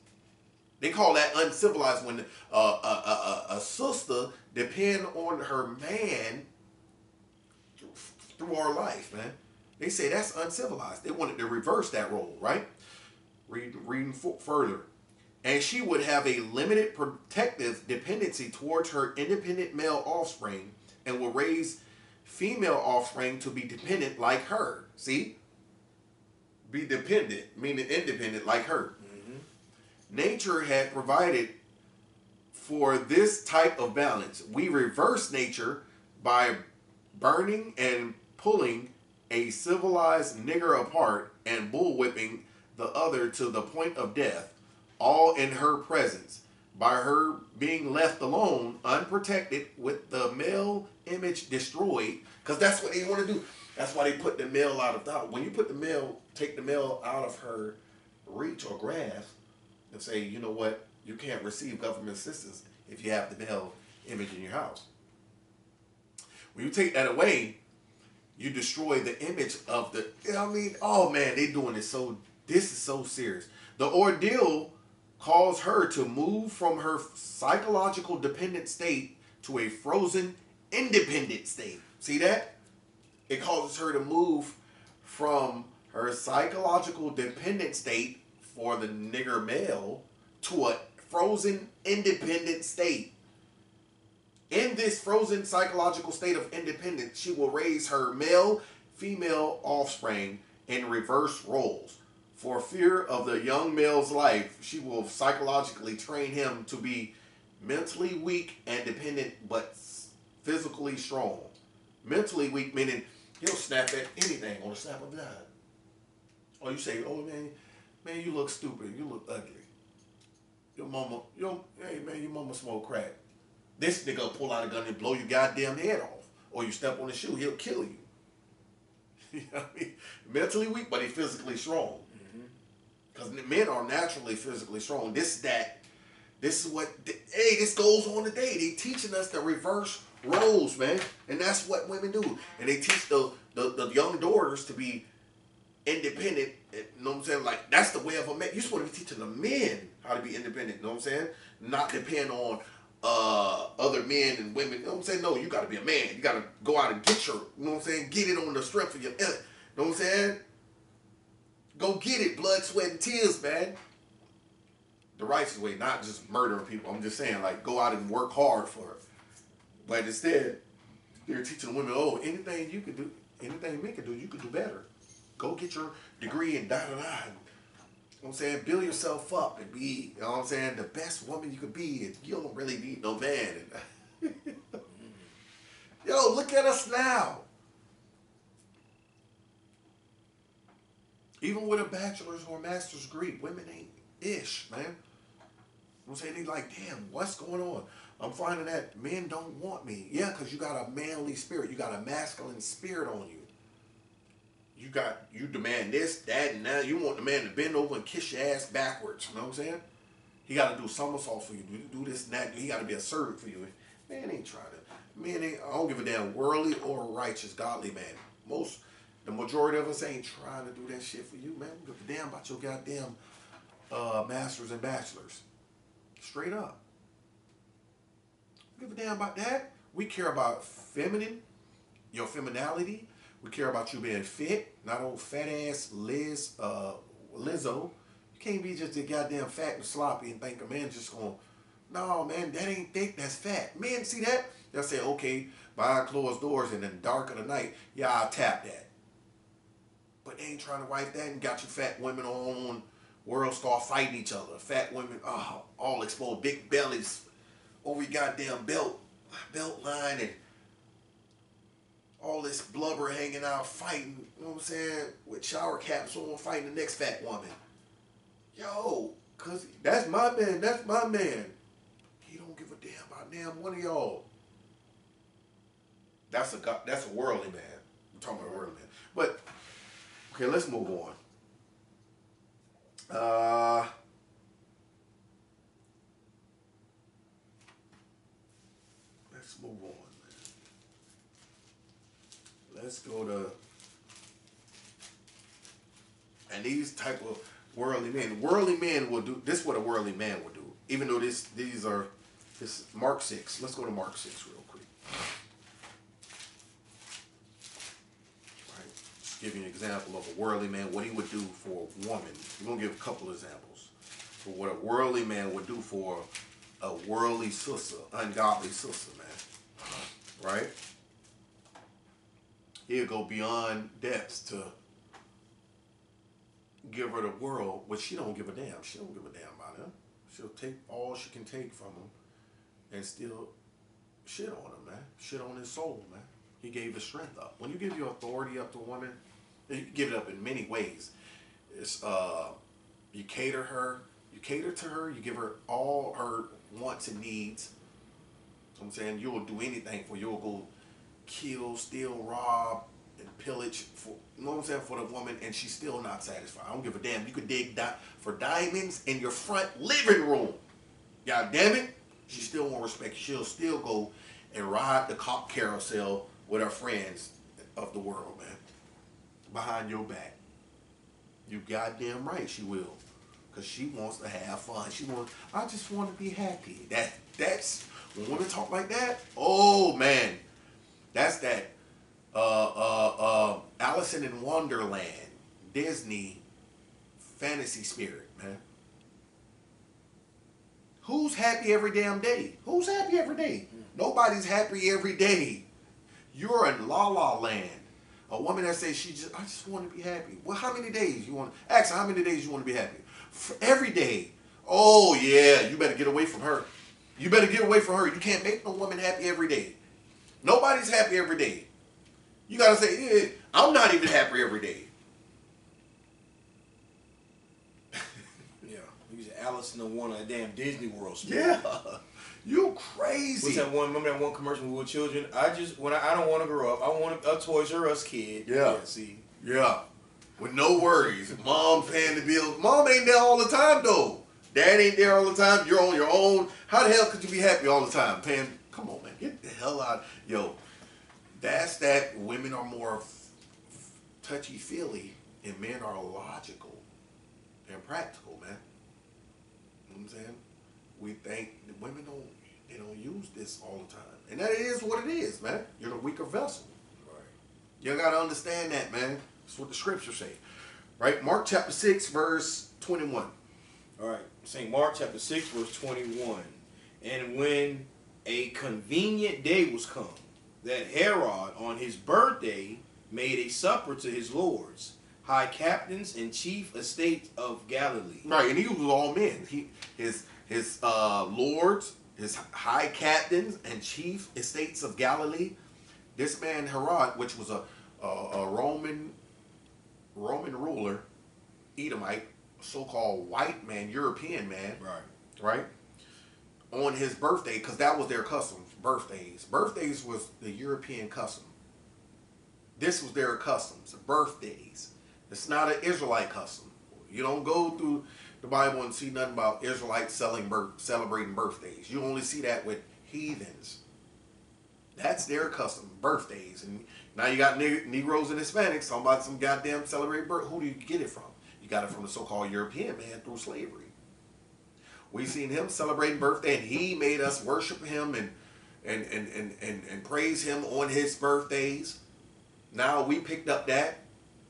B: They call that uncivilized when a sister depend on her man through our life, man. They say that's uncivilized. They wanted to reverse that role, right? Reading further. and she would have a limited protective dependency towards her independent male offspring and will raise female offspring to be dependent like her. See? Be dependent, meaning independent like her. Nature had provided for this type of balance. We reverse nature by burning and pulling a civilized nigger apart and bullwhipping the other to the point of death, all in her presence, by her being left alone, unprotected, with the male image destroyed, because that's what they want to do. That's why they put the male out of doubt. When you put the male, take the male out of her reach or grasp, and say, you know what, you can't receive government assistance if you have the male image in your house. When you take that away, you destroy the image of the, you know what I mean? Oh man, they doing it so, this is so serious. The ordeal caused her to move from her psychological dependent state to a frozen independent state. See that? It causes her to move from her psychological dependent state for the nigger male to a frozen independent state. In this frozen psychological state of independence, she will raise her male, female offspring in reverse roles. For fear of the young male's life, she will psychologically train him to be mentally weak and dependent, but physically strong. Mentally weak meaning he'll snap at anything on a snap of a dime. Or you say, oh man, you look stupid, you look ugly. Your mama, hey man, your mama smoke crack. This nigga will pull out a gun and blow your goddamn head off. Or you step on his shoe, he'll kill you. You know what I mean? Mentally weak, but he's physically strong. Because men are naturally physically strong. This is what, hey, this goes on today. They teaching us the reverse roles, man. And that's what women do. And they teach the young daughters to be independent. You know what I'm saying? Like, that's the way of a man. You're supposed to be teaching the men how to be independent. You know what I'm saying? Not depend on other men and women. You know what I'm saying? No, you got to be a man. You got to go out and get your, you know what I'm saying? Get it on the strength of your, you know what I'm saying? Go get it, blood, sweat, and tears, man. The righteous way, not just murdering people. I'm just saying, like, go out and work hard for it. But instead, they're teaching women, oh, anything you can do, anything men can do, you can do better. Go get your degree and da-da-da. You know what I'm saying? Build yourself up and be, you know what I'm saying, the best woman you could be. And you don't really need no man. Yo, look at us now. Even with a bachelor's or a master's degree, women ain't ish, man. I'm saying, they like, damn, what's going on? I'm finding that men don't want me. Yeah, because you got a manly spirit. You got a masculine spirit on you. You demand this, that, and that. You want the man to bend over and kiss your ass backwards. You know what I'm saying? He got to do somersaults for you. Do this and that. He got to be a servant for you. Man ain't trying to. Man ain't, I don't give a damn, worldly or righteous, godly man. The majority of us ain't trying to do that shit for you, man. We give a damn about your goddamn masters and bachelors. Straight up. We give a damn about that. We care about your femininity. We care about you being fit, not old fat ass Lizzo. You can't be just a goddamn fat and sloppy and think a man's just going, no, man, that ain't thick, that's fat. Men see that? They'll say, okay, behind closed doors in the dark of the night, yeah, I'll tap that. But they ain't trying to wipe that and got you fat women on world start fighting each other. Fat women, all exposed, big bellies over your goddamn belt line and all this blubber hanging out, fighting, you know what I'm saying, with shower caps on, fighting the next fat woman. Yo, cause that's my man. He don't give a damn about damn one of y'all. That's a worldly man. I'm talking about a worldly man. But okay, let's move on. Let's move on, man. Let's go to, and these type of worldly men. Worldly men will do this. What a worldly man will do. Even though this is Mark 6. Let's go to Mark 6 real quick. Give you an example of a worldly man, what he would do for a woman. We're going to give a couple examples. for what a worldly man would do for a worldly sister, ungodly sister, man. Right? He'll go beyond depths to give her the world, but she don't give a damn. She don't give a damn about him. She'll take all she can take from him and still shit on him, man. Shit on his soul, man. He gave his strength up. When you give your authority up to a woman, you give it up in many ways. It's you cater to her, you give her all her wants and needs. I'm saying you'll do anything for, you'll go kill, steal, rob, and pillage for, you know what I'm saying, for the woman, and she's still not satisfied. I don't give a damn. You could dig for diamonds in your front living room. God damn it. She still won't respect you. She'll still go and ride the cop carousel with her friends of the world, man. Behind your back. You goddamn right she will. Because she wants to have fun. I just want to be happy. That's, when women talk like that, oh man. That's that Alice in Wonderland, Disney fantasy spirit, man. Who's happy every damn day? Who's happy every day? Nobody's happy every day. You're in La La Land. A woman that says I just want to be happy. Well, how many days you want? Ask her how many days you want to be happy. For every day. Oh yeah, you better get away from her. You better get away from her. You can't make no woman happy every day. Nobody's happy every day. You gotta say, yeah, I'm not even happy every day.
A: Yeah, he was Alice in the one of a damn Disney World.
B: Yeah, you crazy.
A: What's that one? Remember that one commercial with children? I don't want to grow up. I want a Toys R Us kid.
B: Yeah.
A: See.
B: Yeah. With no worries. Mom paying the bills. Mom ain't there all the time though. Dad ain't there all the time. You're on your own. How the hell could you be happy all the time? Come on, man. Get the hell out. Yo, that's that women are more touchy-feely and men are logical and practical, man. You know what I'm saying? We think the women don't use this all the time. And that is what it is, man. You're the weaker vessel.
A: Right.
B: You got to understand that, man. That's what the scriptures say. Right? Mark chapter 6, verse 21.
A: All right. St. Mark chapter 6, verse 21. And when a convenient day was come, that Herod on his birthday made a supper to his lords, high captains and chief estates of Galilee.
B: Right, and he was all men. His lords, his high captains and chief estates of Galilee. This man Herod, which was a Roman ruler, Edomite, so-called white man, European man. Right. On his birthday, because that was their custom. Birthdays was the European custom. This was their customs, birthdays. It's not an Israelite custom. You don't go through the Bible and see nothing about Israelites celebrating birthdays. You only see that with heathens. That's their custom, birthdays. And now you got Negroes and Hispanics talking about some goddamn celebrating birth. Who do you get it from? You got it from the so-called European man through slavery. We seen him celebrating birthday, and he made us worship him and praise him on his birthdays. Now we picked up that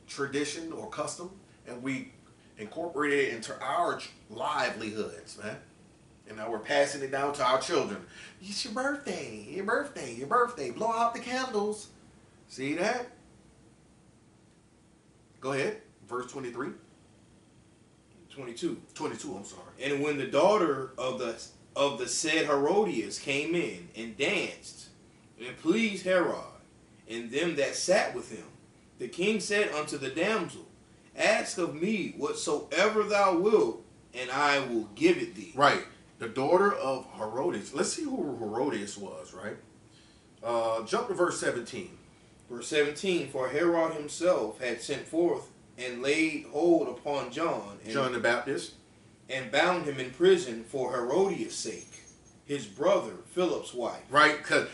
B: tradition or custom, and we incorporated it into our livelihoods, man. And now we're passing it down to our children. It's your birthday, your birthday, your birthday. Blow out the candles. See that? Go ahead. Verse 23.
A: 22.
B: 22, I'm sorry.
A: And when the daughter of the said Herodias came in and danced, and pleased Herod, and them that sat with him, the king said unto the damsel, ask of me whatsoever thou wilt, and I will give it thee.
B: Right. The daughter of Herodias. Let's see who Herodias was, right? Jump to verse 17.
A: Verse 17, for Herod himself had sent forth and laid hold upon John
B: the Baptist,
A: and bound him in prison for Herodias' sake, his brother Philip's wife.
B: Right, because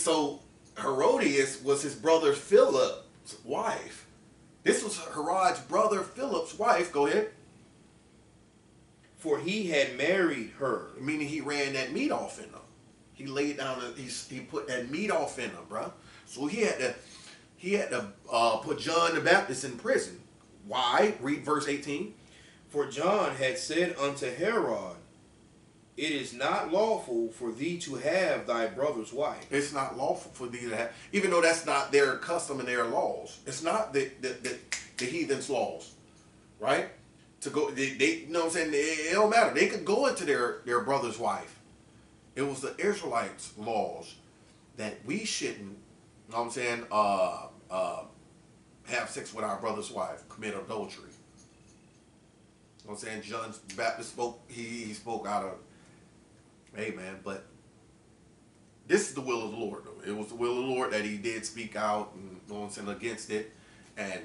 B: so Herodias was his brother Philip's wife. This was Herod's brother Philip's wife. Go ahead.
A: For he had married her.
B: Meaning he ran that meat off in her. He laid down, he put that meat off in her, bruh. So he had to put John the Baptist in prison. Why? Read verse 18.
A: For John had said unto Herod, it is not lawful for thee to have thy brother's wife.
B: It's not lawful for thee to have, even though that's not their custom and their laws. It's not the heathens' laws, right? To go, they you know what I'm saying? It don't matter. They could go into their brother's wife. It was the Israelites' laws that we shouldn't, you know what I'm saying, have sex with our brother's wife, commit adultery. You know what I'm saying? John the Baptist spoke, he spoke out of, hey man, but this is the will of the Lord though. It was the will of the Lord that he did speak out and, you know what I'm saying, against it. And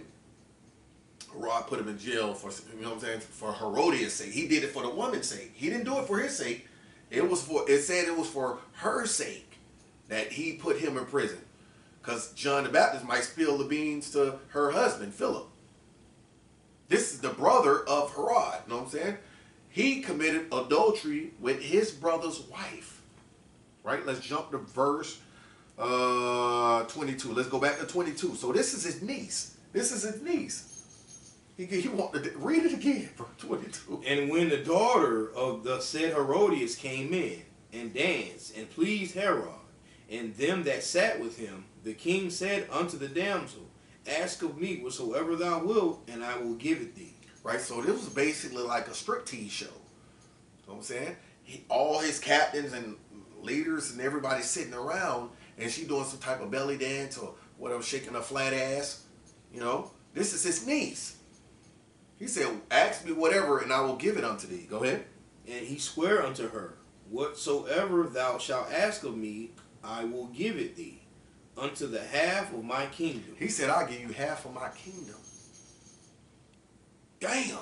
B: Herod put him in jail for, you know what I'm saying, for Herodias' sake. He did it for the woman's sake. He didn't do it for his sake. It said it was for her sake that he put him in prison. Because John the Baptist might spill the beans to her husband, Philip. This is the brother of Herod, you know what I'm saying? He committed adultery with his brother's wife. Right? Let's jump to verse 22. Let's go back to 22. So this is his niece. This is his niece. He want to read it again, verse 22.
A: And when the daughter of the said Herodias came in, and danced, and pleased Herod, and them that sat with him, the king said unto the damsel, ask of me whatsoever thou wilt, and I will give it thee.
B: Right, so this was basically like a striptease show. You know what I'm saying? All his captains and leaders and everybody sitting around, and she doing some type of belly dance or whatever, shaking her flat ass. You know, this is his niece. He said, ask me whatever, and I will give it unto thee. Go ahead.
A: And he sware unto her, whatsoever thou shalt ask of me, I will give it thee, unto the half of my kingdom.
B: He said, I'll give you half of my kingdom. Damn.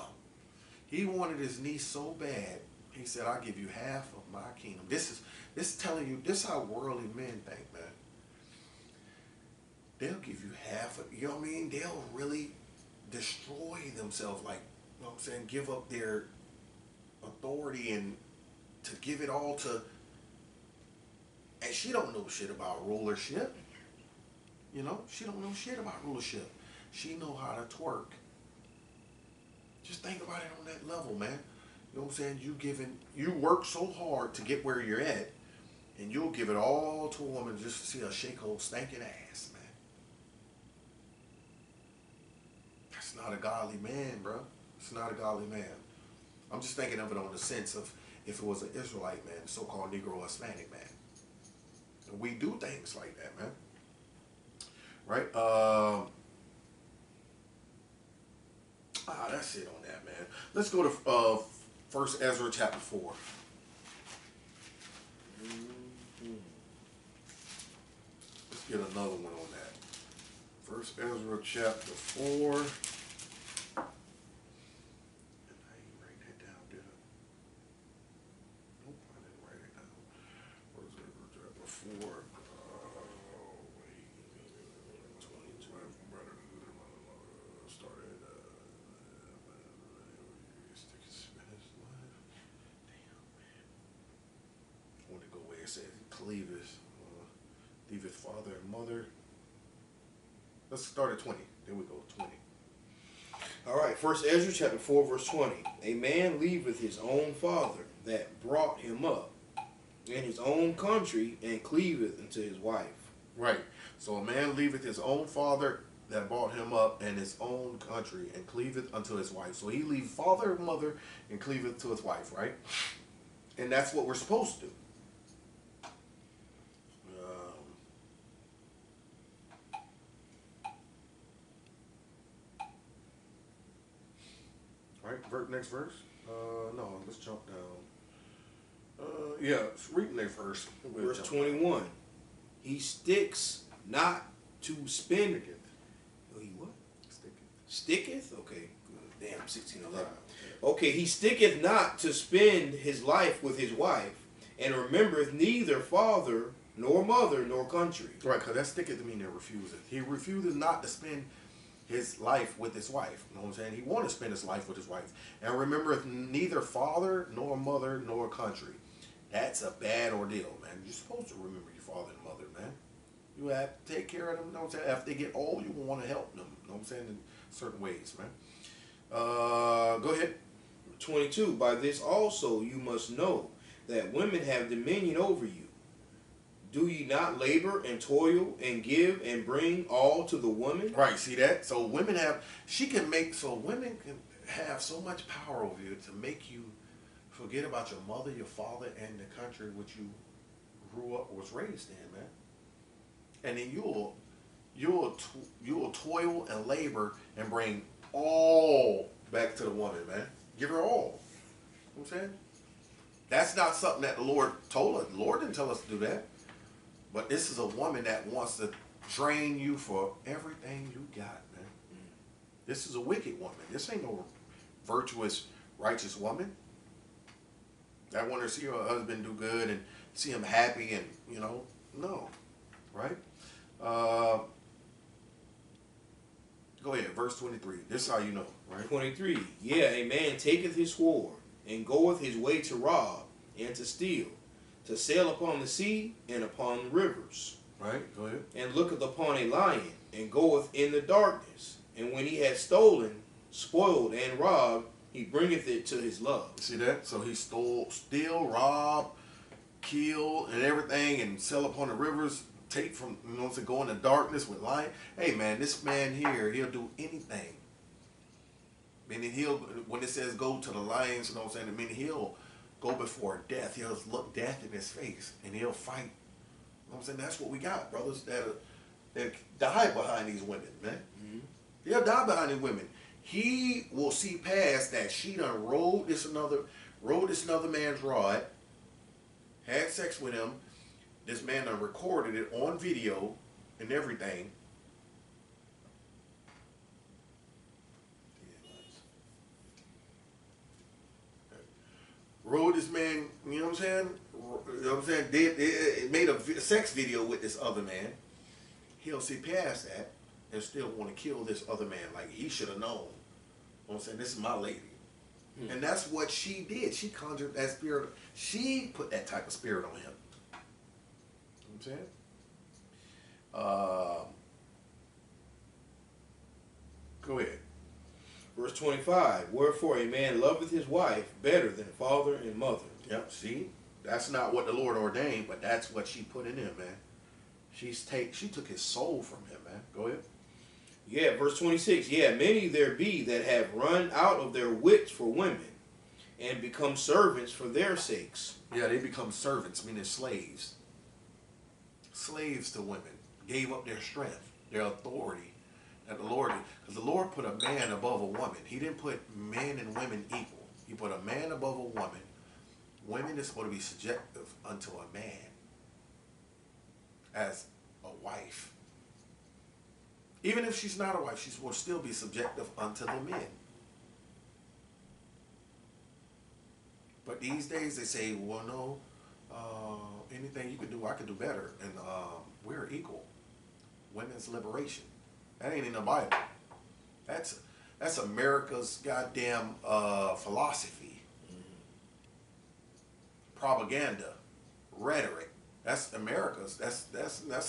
B: He wanted his niece so bad. He said, I'll give you half of my kingdom. This is telling you, this is how worldly men think, man. They'll give you half of, you know what I mean? They'll really destroy themselves, like, you know what I'm saying, give up their authority and to give it all to, and she don't know shit about rulership. You know, she don't know shit about rulership. She know how to twerk. Just think about it on that level, man. You know what I'm saying? You work so hard to get where you're at, and you'll give it all to a woman just to see her shake her stinking ass, man. That's not a godly man, bro. It's not a godly man. I'm just thinking of it on the sense of if it was an Israelite man, so-called Negro Hispanic man. And we do things like that, man. Right? That's it on that, man. Let's go to 1 Ezra chapter 4. Let's get another one on that. 1 Ezra chapter 4. And I ain't write that down, did I? Nope, I didn't write it down. 1 Ezra chapter 4. Leaveth father and mother. Let's start at 20. There we go, 20.
A: All right, 1 Ezra chapter 4, verse 20. A man leaveth his own father that brought him up in his own country and cleaveth unto his wife.
B: Right. So a man leaveth his own father that brought him up in his own country and cleaveth unto his wife. So he leave father and mother and cleaveth to his wife, right? And that's what we're supposed to do. Right, next verse. No, let's jump down. Yeah, read the next verse.
A: Verse 21. He sticks not to spend. Oh, he what? Sticketh? Okay. Damn, 16:11. Okay, he sticketh not to spend his life with his wife, and remembereth neither father, nor mother, nor country.
B: Right, because that sticketh to mean that refuseth. He refuses not to spend his life with his wife. You know what I'm saying? He wanted to spend his life with his wife. And remembereth neither father, nor mother, nor country. That's a bad ordeal, man. You're supposed to remember your father and mother, man. You have to take care of them, you know what I'm saying? After they get old, you want to help them, you know what I'm saying, in certain ways, man. Go ahead.
A: 22. By this also you must know that women have dominion over you. Do ye not labor and toil and give and bring all to the woman?
B: Right, see that? So women have, women can have so much power over you to make you forget about your mother, your father, and the country which you grew up, was raised in, man. And then you'll toil and labor and bring all back to the woman, man. Give her all. You know what I'm saying? That's not something that the Lord told us. The Lord didn't tell us to do that. But this is a woman that wants to drain you for everything you got, man. This is a wicked woman. This ain't no virtuous, righteous woman. That want to see her husband do good and see him happy and, no. Right? Go ahead, verse 23. This is how you know, right?
A: 23. Yeah, a man taketh his sword, and goeth his way to rob, and to steal, to sail upon the sea, and upon the rivers.
B: Right, go ahead.
A: And looketh upon a lion, and goeth in the darkness. And when he hath stolen, spoiled, and robbed, he bringeth it to his love.
B: See that? So he steal, rob, kill, and everything, and sell upon the rivers, take from, to go in the darkness with lion. Hey, man, this man here, he'll do anything. Meaning when it says go to the lions, he'll go before death. He'll look death in his face, and he'll fight. That's what we got, brothers that die behind these women, man. Mm-hmm. They'll die behind these women. He will see past that she done rode this another man's rod, had sex with him. This man done recorded it on video and everything. Rode this man, you know what I'm saying? Made a sex video with this other man. He'll see past that and still want to kill this other man. Like, he should have known. You know what I'm saying? This is my lady. Hmm. And that's what she did. She conjured that spirit. She put that type of spirit on him. You know what I'm saying? Go ahead.
A: Verse 25. Wherefore a man loveth his wife better than father and mother.
B: Yep, see? That's not what the Lord ordained, but that's what she put in him, man. She took his soul from him, man. Go ahead.
A: Yeah, verse 26. Yeah, many there be that have run out of their wits for women, and become servants for their sakes.
B: Yeah, they become servants, meaning slaves. Slaves to women. Gave up their strength, their authority. That the Lord, because the Lord put a man above a woman. He didn't put men and women equal. He put a man above a woman. Women is supposed to be subjective unto a man as a wife. Even if she's not a wife, she's supposed to still be subjective unto the men. But these days they say, well, no, anything you can do, I can do better. And we're equal. Women's liberation. That ain't in the Bible. That's America's goddamn philosophy. Mm-hmm. Propaganda. Rhetoric. That's America's. That's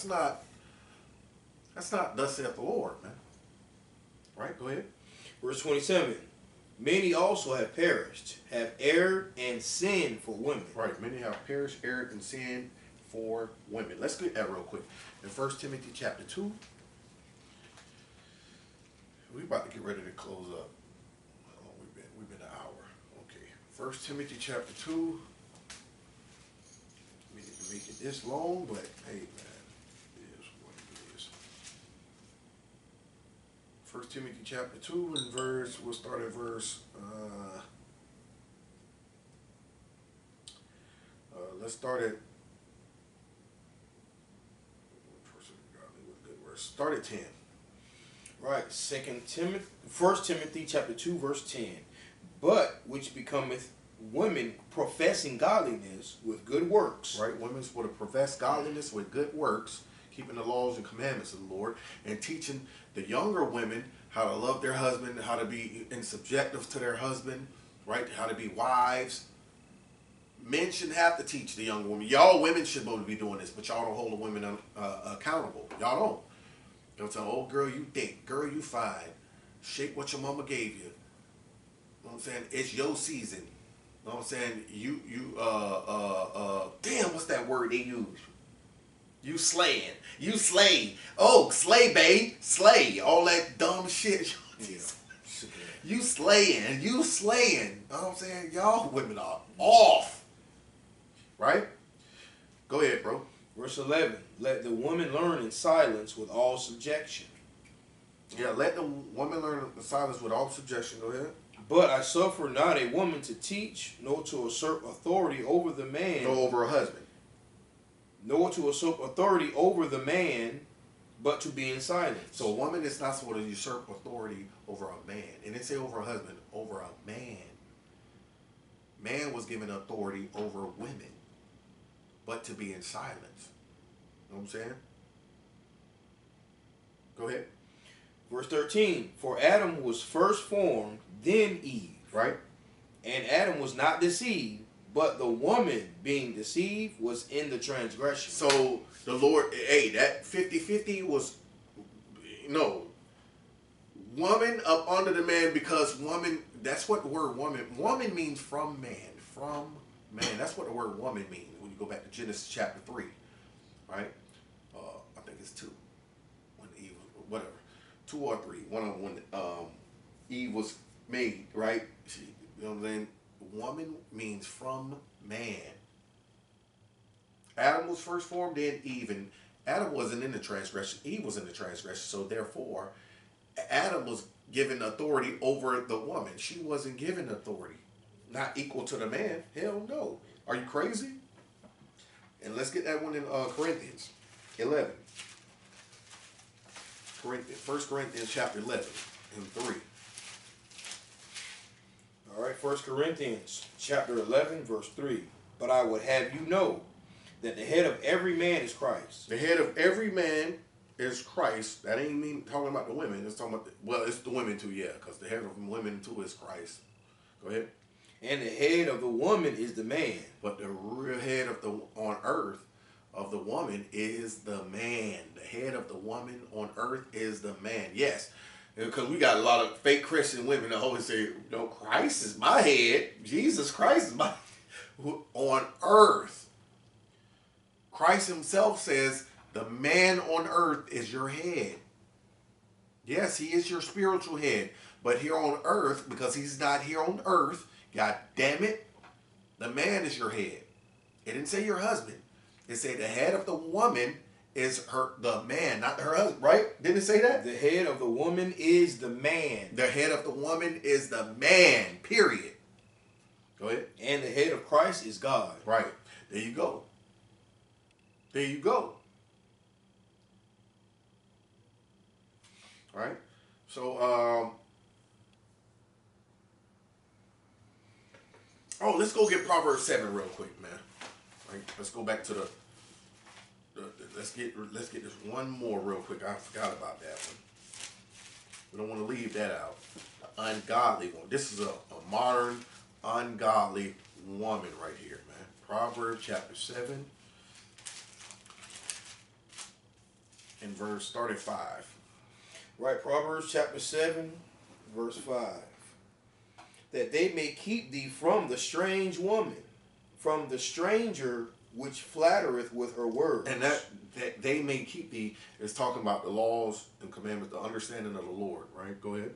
B: not thus saith the Lord, man. Right? Go ahead.
A: Verse 27. Many also have perished, have erred and sinned for women.
B: Right. Many have perished, erred, and sinned for women. Let's get that real quick. In 1 Timothy chapter 2. We're about to get ready to close up. How long we've been an hour. Okay. 1 Timothy chapter 2. We didn't make it this long, but hey, man, it is what it is. 1 Timothy chapter 2 and we'll start at verse, let's start at, start at 10.
A: Right, 1 Timothy chapter 2, verse 10. But which becometh women professing godliness with good works.
B: Right, women's for to profess godliness with good works, keeping the laws and commandments of the Lord, and teaching the younger women how to love their husband, how to be in subjective to their husband, right, how to be wives. Men shouldn't have to teach the younger women. Y'all women should both be doing this, but y'all don't hold the women accountable. Y'all don't. They'll tell, oh, girl, you thick. Girl, you fine. Shape what your mama gave you. You know know what I'm saying? It's your season. You know what I'm saying? Damn, what's that word they use? You slaying. You slay. Oh, slay, babe. Slay. All that dumb shit.
A: Yeah.
B: You slaying. You slaying. You know what I'm saying? Y'all women are off. Right? Go ahead, bro.
A: Verse 11. Let the woman learn in silence with all subjection.
B: Yeah, let the woman learn in silence with all subjection. Go ahead.
A: But I suffer not a woman to teach, nor to usurp authority over the man.
B: Go over a husband.
A: Nor to usurp authority over the man, but to be in silence.
B: So a woman is not supposed to usurp authority over a man. And didn't say over a husband, over a man. Man was given authority over women, but to be in silence. You know what I'm saying? Go ahead.
A: Verse 13. For Adam was first formed, then Eve.
B: Right?
A: And Adam was not deceived, but the woman being deceived was in the transgression.
B: So the Lord, hey, that 50-50 was, no, woman up under the man, because woman, that's what the word woman means from man. From man. That's what the word woman means when you go back to Genesis chapter 3. Right? I think it's 2. When Eve, whatever. 2 or 3. When Eve was made, right? She, you know what I'm saying? Woman means from man. Adam was first formed, then Eve. And Adam wasn't in the transgression. Eve was in the transgression. So therefore, Adam was given authority over the woman. She wasn't given authority. Not equal to the man. Hell no. Are you crazy? And let's get that one in Corinthians 11. 1 Corinthians chapter 11 and 3.
A: All right, 1 Corinthians chapter 11, verse 3. But I would have you know that the head of every man is Christ.
B: The head of every man is Christ. That ain't mean talking about the women. It's talking about, well, it's the women too, yeah, because the head of women too is Christ. Go ahead.
A: And the head of the woman is the man.
B: But the real head of the on earth of the woman is the man. The head of the woman on earth is the man. Yes. Because we got a lot of fake Christian women that always say, no, Christ is my head. Jesus Christ is my on earth. Christ himself says the man on earth is your head. Yes, he is your spiritual head. But here on earth, because he's not here on earth, God damn it, the man is your head. It didn't say your husband. It said the head of the woman is the man, not her husband, right? Didn't it say that?
A: The head of the woman is the man.
B: The head of the woman is the man, period. Go ahead.
A: And the head of Christ is God.
B: Right. There you go. There you go. All right. So, let's go get Proverbs 7 real quick, man. Right. Let's go back to let's get this one more real quick. I forgot about that one. We don't want to leave that out. The ungodly one. This is a modern ungodly woman right here, man. Proverbs chapter 7 and verse 35.
A: Right, Proverbs chapter 7, verse 5. That they may keep thee from the strange woman, from the stranger which flattereth with her words.
B: And that they may keep thee is talking about the laws and commandments, the understanding of the Lord, right? Go ahead.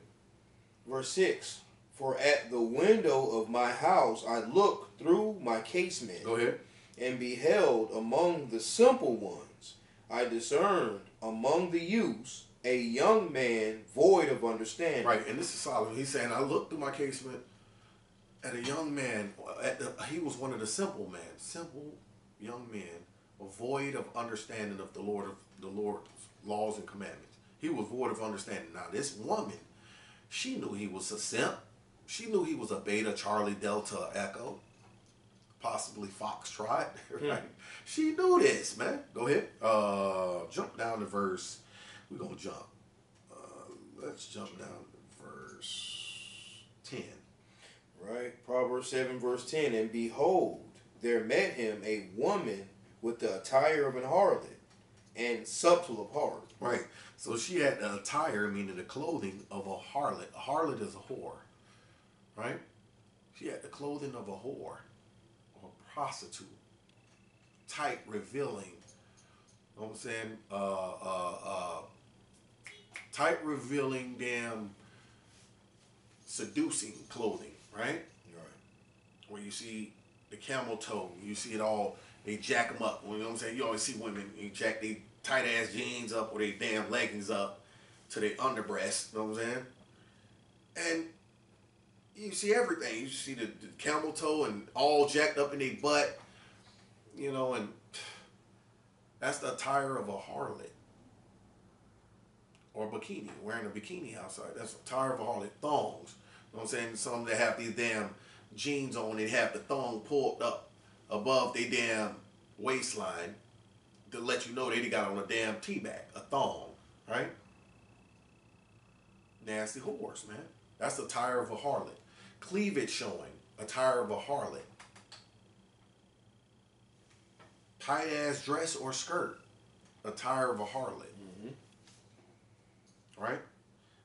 A: Verse 6. For at the window of my house I looked through my casement.
B: Go ahead.
A: And beheld among the simple ones, I discerned among the youths a young man void of understanding.
B: Right, and this is Solomon. He's saying, I looked through my casement at a young man. He was one of the simple men, simple young men, void of understanding of the Lord's laws and commandments. He was void of understanding. Now, this woman, she knew he was a simp. She knew he was a Beta, Charlie, Delta, Echo, possibly Foxtrot. Right? She knew this, man. Go ahead. Jump down to verse. We're going to jump. Let's jump down to verse 10.
A: Right. Proverbs 7, verse 10. And behold, there met him a woman with the attire of an harlot and subtle of heart.
B: Right. So she had the attire, meaning the clothing of a harlot. A harlot is a whore. right? She had the clothing of a whore or a prostitute, tight, revealing. You know what I'm saying? Tight, revealing, damn, seducing clothing, right?
A: Right.
B: Where you see the camel toe, you see it all. They jack them up. You know what I'm saying? You always see women, you jack they tight ass jeans up or they damn leggings up to their underbreast. You know what I'm saying? And you see everything. You see the camel toe and all jacked up in their butt. You know, and that's the attire of a harlot. Or bikini, wearing a bikini outside. That's the attire of a harlot. Thongs. You know what I'm saying? Some that have these damn jeans on, they have the thong pulled up above their damn waistline to let you know they got on a damn teabag, a thong, right? Nasty whores, man. That's the attire of a harlot. Cleavage showing, attire of a harlot. Tight ass dress or skirt, attire of a harlot. Right?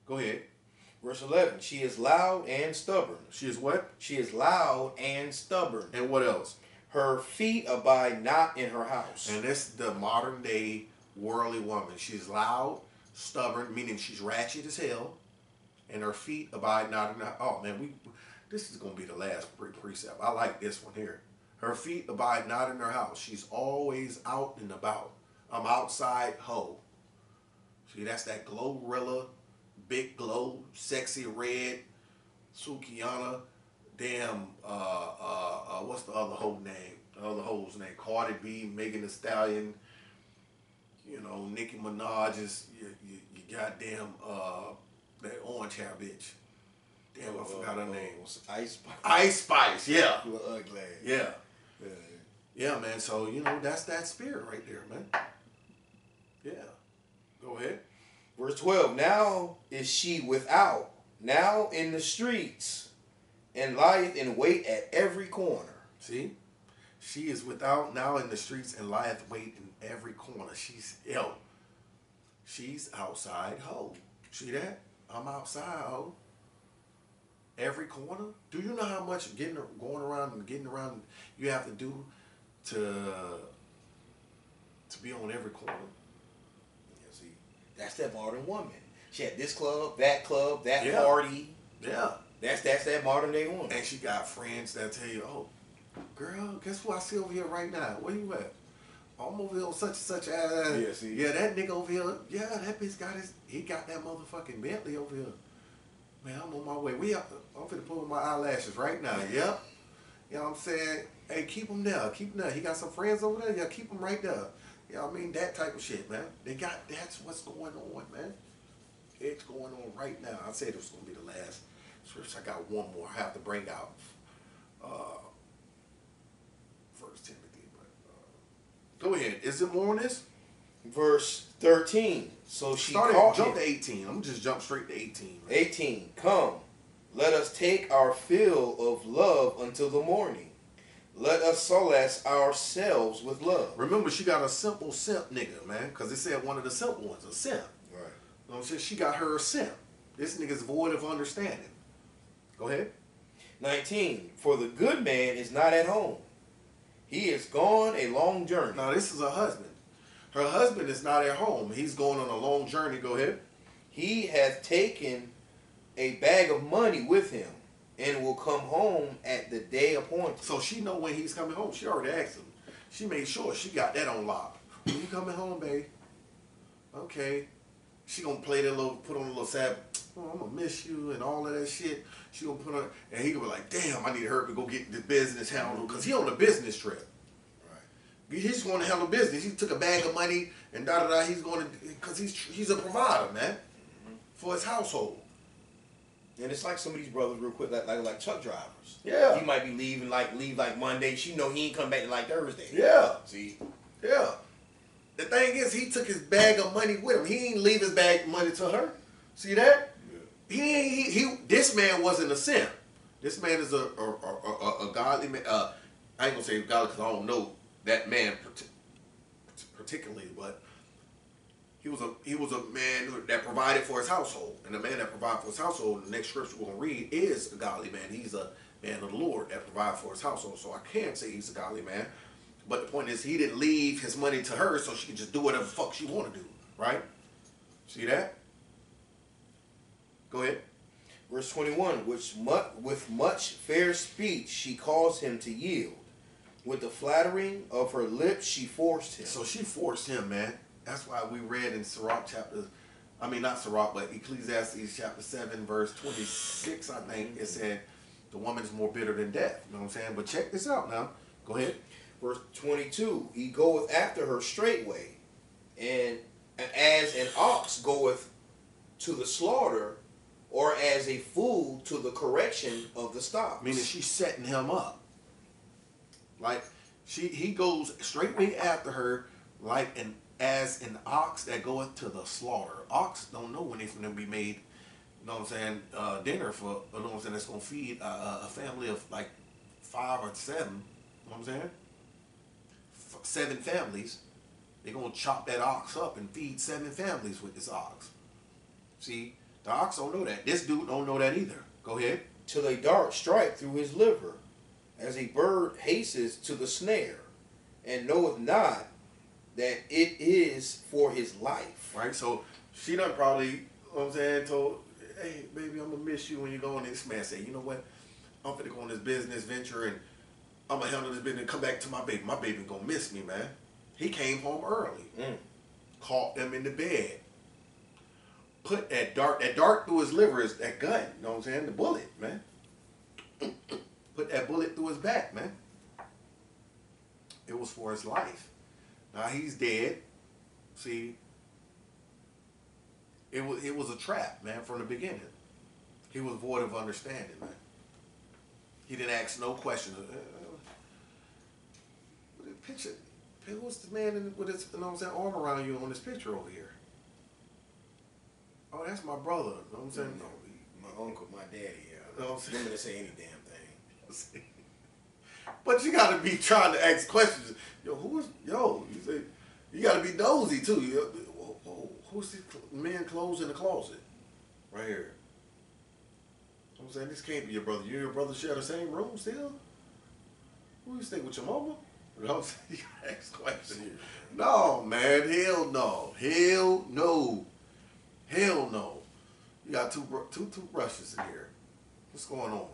B: Go ahead.
A: Verse 11. She is loud and stubborn.
B: She is what?
A: She is loud and stubborn.
B: And what else?
A: Her feet abide not in her house.
B: And this is the modern day worldly woman. She's loud, stubborn, meaning she's ratchet as hell, and her feet abide not in her. Oh man, this is gonna be the last precept. I like this one here. Her feet abide not in her house. She's always out and about. I'm outside hoe. See, that's that Glorilla, big glow, sexy red, Sukiana, damn, what's the other hoe name? The other hoe's name, Cardi B, Megan Thee Stallion, you know, Nicki Minaj is, you goddamn, that orange hair bitch. Damn, I forgot her name.
A: Ice Spice.
B: Ice Spice, yeah.
A: You were ugly.
B: Yeah. Yeah, man, so, you know, that's that spirit right there, man. Yeah. Go ahead.
A: Verse 12. Now is she without, now in the streets, and lieth in wait at every corner.
B: See? She is without, now in the streets, and lieth wait in every corner. She's ill. She's outside hoe. See that? I'm outside hoe. Every corner. Do you know how much going around and getting around you have to do to be on every corner?
A: See, that's that modern woman. She had this club, that
B: Yeah.
A: party.
B: Yeah.
A: That's that modern day woman.
B: And she got friends that tell you, oh, girl, guess who I see over here right now? Where you at? I'm over here on such and such.
A: Yeah, see.
B: Yeah, that nigga over here. Yeah, that bitch he got that motherfucking Bentley over here. Man, I'm on my way. I'm finna pull my eyelashes right now. Yep. You know what I'm saying? Hey, keep them there. Keep them there. He got some friends over there. Yeah, keep them right there. You know what I mean? That type of shit, man. That's what's going on, man. It's going on right now. I said it was going to be the last scripture. I got one more. I have to bring out First Timothy. But go ahead. Is there more on this?
A: Verse 13. So she called
B: Jump
A: him.
B: to 18. I'm just jump straight to 18. Man.
A: 18. Come, let us take our fill of love until the morning. Let us solace ourselves with love.
B: Remember, she got a simple simp nigga, man. Because they said one of the simple ones, a simp.
A: Right.
B: You know what I'm saying? She got her a simp. This nigga's void of understanding. Go ahead.
A: 19. For the good man is not at home. He is gone a long journey.
B: Now, this is her husband. Her husband is not at home. He's going on a long journey. Go ahead.
A: He hath taken a bag of money with him, and will come home at the day appointed.
B: So she know when he's coming home. She already asked him. She made sure she got that on lock. When you coming home, babe? Okay. She gonna play that little, put on a little sad, oh, I'm gonna miss you and all of that shit. She gonna put on, and he gonna be like, damn, I need to hurry up and go get the business handled, because he on a business trip. Right. He's going to handle business. He took a bag of money and da-da-da. He's going to, because he's a provider, man, for his household.
A: And it's like some of these brothers, real quick, like truck drivers.
B: Yeah.
A: He might be leave like Monday. She know he ain't come back to like Thursday.
B: Yeah.
A: See?
B: Yeah. The thing is, he took his bag of money with him. He ain't leave his bag of money to her. See that? Yeah. This man wasn't a simp. This man is a godly man. I ain't gonna say godly because I don't know that man particularly, but he was a man that provided for his household, and the man that provided for his household, the next scripture we're gonna read is a godly man. He's a man of the Lord that provided for his household. So I can't say he's a godly man, but the point is he didn't leave his money to her so she could just do whatever the fuck she want to do, right? See that? Go ahead.
A: Verse 21, with much fair speech she caused him to yield. With the flattering of her lips she forced him.
B: So she forced him, man. That's why we read in Sirach chapter, I mean not Sirach, but Ecclesiastes chapter 7, verse 26, I think, it said, the woman is more bitter than death. You know what I'm saying? But check this out now. Go ahead.
A: Verse 22, he goeth after her straightway, and as an ox goeth to the slaughter, or as a fool to the correction of the stocks.
B: Meaning she's setting him up. Like he goes straightway after her like as an ox that goeth to the slaughter. Ox don't know when they're going to be made, you know what I'm saying, dinner for, you know what I'm saying, that's going to feed a family of like 5 or 7, you know what I'm saying? 7 families. They're going to chop that ox up and feed 7 families with this ox. See? The ox don't know that. This dude don't know that either. Go ahead.
A: Till a dart strike through his liver, as a bird hastens to the snare, and knoweth not that it is for his life.
B: Right? So she done probably, you know what I'm saying, told, hey, baby, I'm going to miss you when you go on this. Man say, you know what? I'm going to go on this business venture, and I'm going to handle this business and come back to my baby. My baby going to miss me, man. He came home early. Caught them in the bed. Put that dart through his liver is that gun, you know what I'm saying? The bullet, man. Put that bullet through his back, man. It was for his life. Now he's dead. See, it was a trap, man, from the beginning. He was void of understanding, man. He didn't ask no questions. Picture, what's the man with his, you know what I'm saying, arm around you on this picture over here? Oh, that's my brother. You know what I'm saying?
A: My uncle, my daddy, yeah.
B: You know what I'm saying?
A: Women that say any damn thing.
B: But you gotta be trying to ask questions. You say, you gotta be nosy too. Who's this man clothes in the closet? Right here. You know what I'm saying? This can't be your brother. You and your brother share the same room still? Who you stay with, your mama? You know what I'm saying? You gotta ask questions. No, man. Hell no. Hell no. Hell no. You got two toothbrushes in here. What's going on?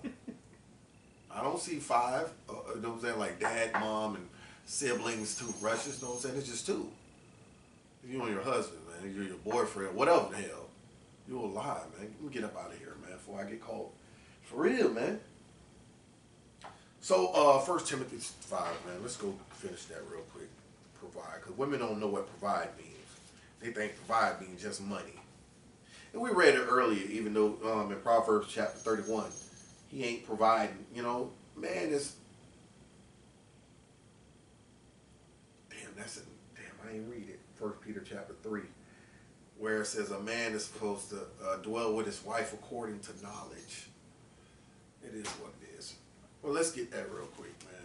B: I don't see 5, you know what I'm saying, like dad, mom, and siblings, toothbrushes, you know what I'm saying? It's just 2. You and your husband, man, you're your boyfriend, whatever the hell. You a lie, man. Let me get up out of here, man, before I get caught. For real, man. So, 1 Timothy 5, man, let's go finish that real quick. Provide, because women don't know what provide means. They think provide means just money. And we read it earlier, even though in Proverbs chapter 31, he ain't providing, you know, man is, I ain't read it. 1 Peter chapter 3, where it says a man is supposed to dwell with his wife according to knowledge. It is what it is. Well, let's get that real quick, man.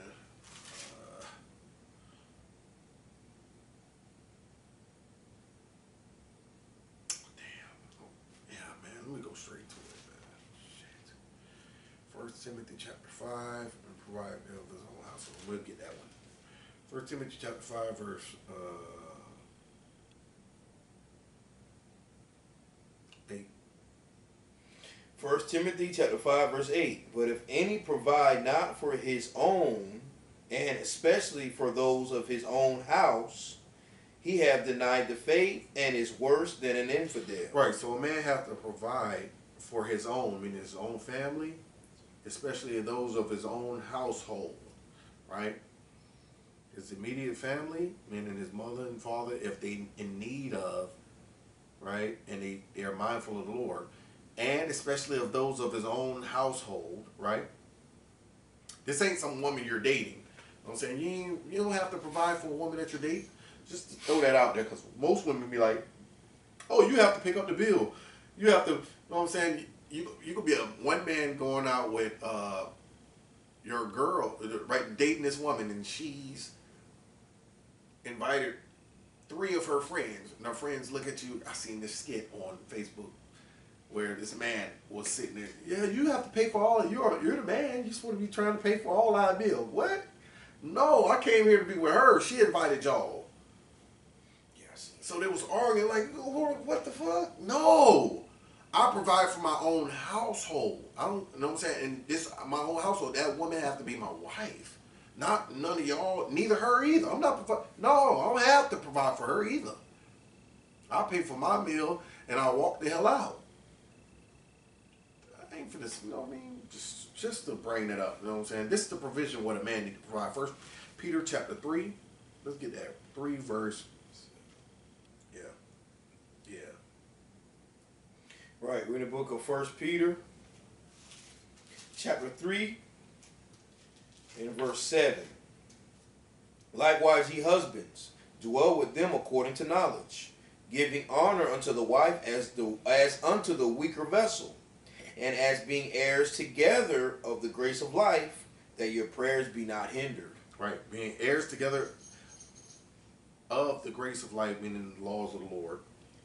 B: Let me go straight to it, man. Shit. 1 Timothy chapter 5, and provide of his own household. We'll get that one. 1 Timothy chapter 5, verse 8.
A: 1 Timothy chapter 5, verse 8. But if any provide not for his own, and especially for those of his own house, he have denied the faith and is worse than an infidel.
B: Right, so a man have to provide for his own, meaning his own family, especially those of his own household, right? His immediate family, meaning his mother and father, if they in need of, right, and they are mindful of the Lord, and especially of those of his own household, right? This ain't some woman you're dating. You know what I'm saying? You don't have to provide for a woman that you're dating. Just to throw that out there, because most women be like, oh, you have to pick up the bill. You have to, you know what I'm saying? You could be a one man going out with your girl, right, dating this woman, and she's invited 3 of her friends, and her friends look at you. I seen this skit on Facebook where this man was sitting there. Yeah, you have to pay for all. You're the man. You're supposed to be trying to pay for all our bills. What? No, I came here to be with her. She invited y'all. Yes. So they was arguing like, what the fuck? No, I provide for my own household. I don't, you know what I'm saying? And this, my own household. That woman has to be my wife. Not none of y'all. Neither her either. I'm not. No, I don't have to provide for her either. I pay for my meal and I walk the hell out. I ain't for this, you know what I mean? Just to bring that up, you know what I'm saying? This is the provision what a man need to provide. First Peter chapter 3. Let's get that. 3 verse. Yeah. Yeah.
A: Right, we're in the book of 1 Peter, chapter 3, in verse 7. Likewise, ye husbands, dwell with them according to knowledge, giving honor unto the wife as unto the weaker vessel, and as being heirs together of the grace of life, that your prayers be not hindered.
B: Right, being heirs together of the grace of life, meaning the laws of the Lord,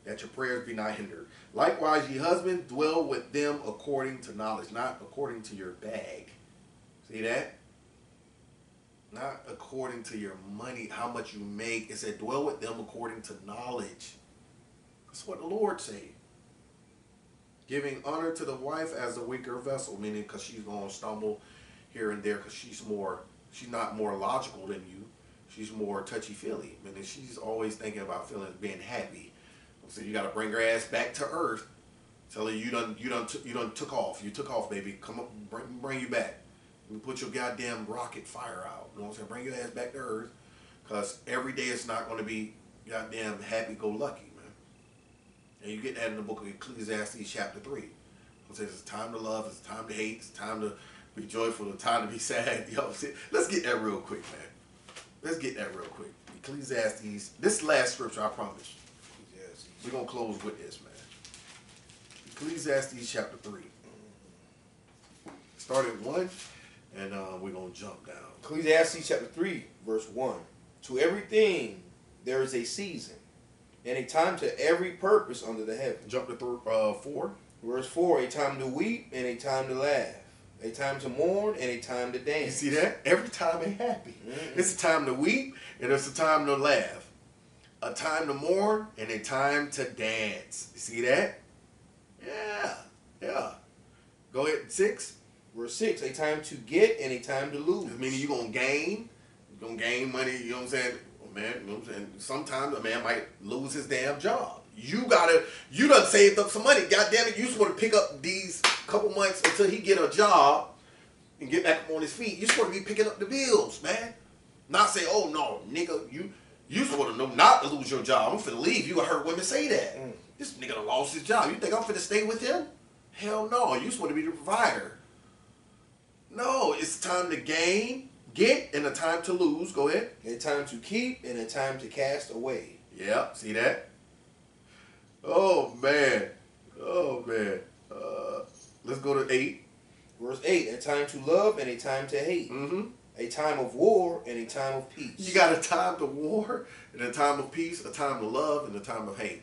B: that your prayers be not hindered. Likewise, ye husbands, dwell with them according to knowledge, not according to your bag. See that? Not according to your money, how much you make. It said, dwell with them according to knowledge. That's what the Lord said. Giving honor to the wife as the weaker vessel, meaning because she's going to stumble here and there because she's not more logical than you. She's more touchy-feely. Meaning she's always thinking about being happy. So you got to bring her ass back to earth. Tell her you done took off. You took off, baby. Come up, bring you back. You put your goddamn rocket fire out. You know what I'm saying? Bring your ass back to earth. Because every day it's not going to be goddamn happy-go-lucky. And you get that in the book of Ecclesiastes chapter 3. It says it's time to love, it's time to hate, it's time to be joyful, it's time to be sad. You know what I'm saying? Let's get that real quick, man. Let's get that real quick. Ecclesiastes, this last scripture, I promise. We're going to close with this, man. Ecclesiastes chapter 3. Start at 1, and we're going to jump down.
A: Ecclesiastes chapter 3, verse 1. To everything there is a season, and a time to every purpose under the heaven.
B: Jump to 4.
A: Verse 4, a time to weep and a time to laugh. A time to mourn and a time to dance.
B: You see that? Every time ain't happy. Mm-hmm. It's a time to weep and it's a time to laugh. A time to mourn and a time to dance. You see that? Yeah. Yeah. Go ahead. 6.
A: Verse 6, a time to get and a time to lose.
B: Meaning you're going to gain. You're going to gain money. You know what I'm saying? Man, you know what I'm saying? Sometimes a man might lose his damn job. You done saved up some money. God damn it, you just want to pick up these couple months until he get a job and get back up on his feet. You supposed to be picking up the bills, man. Not say, oh no, nigga, you supposed to know not to lose your job. I'm finna leave. You heard women say that. This nigga done lost his job. You think I'm finna stay with him? Hell no. You supposed to be the provider. No, it's time to gain. Get and a time to lose. Go ahead.
A: A time to keep and a time to cast away.
B: Yeah, see that? Oh, man. Oh, man. Let's go to 8.
A: Verse 8, a time to love and a time to hate.
B: Mm-hmm.
A: A time of war and a time of peace.
B: You got a time to war and a time of peace, a time to love and a time of hate.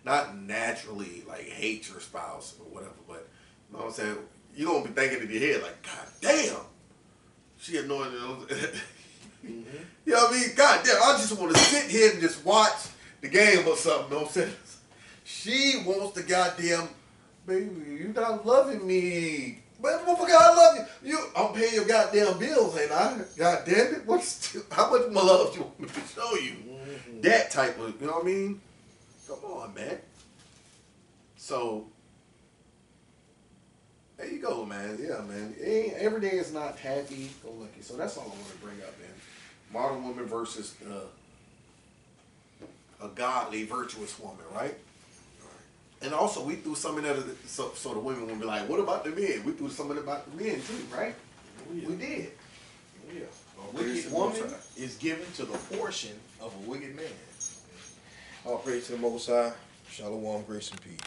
B: Not naturally, like, hate your spouse or whatever, but, you know what I'm saying? You're going to be thinking in your head, like, God damn. She annoying. Mm-hmm. You know what I mean? God damn, I just want to sit here and just watch the game or something. You know what I'm saying? She wants the goddamn, baby, you not loving me. But motherfucker, I love you. I'm paying your goddamn bills, ain't I? God damn it. How much more love do you want me to show you? Mm-hmm. That type of, you know what I mean? Come on, man. So, there you go, man. Yeah, man. Every day is not happy go lucky. So that's all I want to bring up, man. Modern woman versus a godly, virtuous woman, right? And also, we threw some in there so the women would be like, what about the men? We threw something about the men, too, right? Oh, yeah. We did.
A: Oh, yeah. A wicked woman is given to the portion of a wicked man. All praise to the Most High. Shalom, grace, and peace.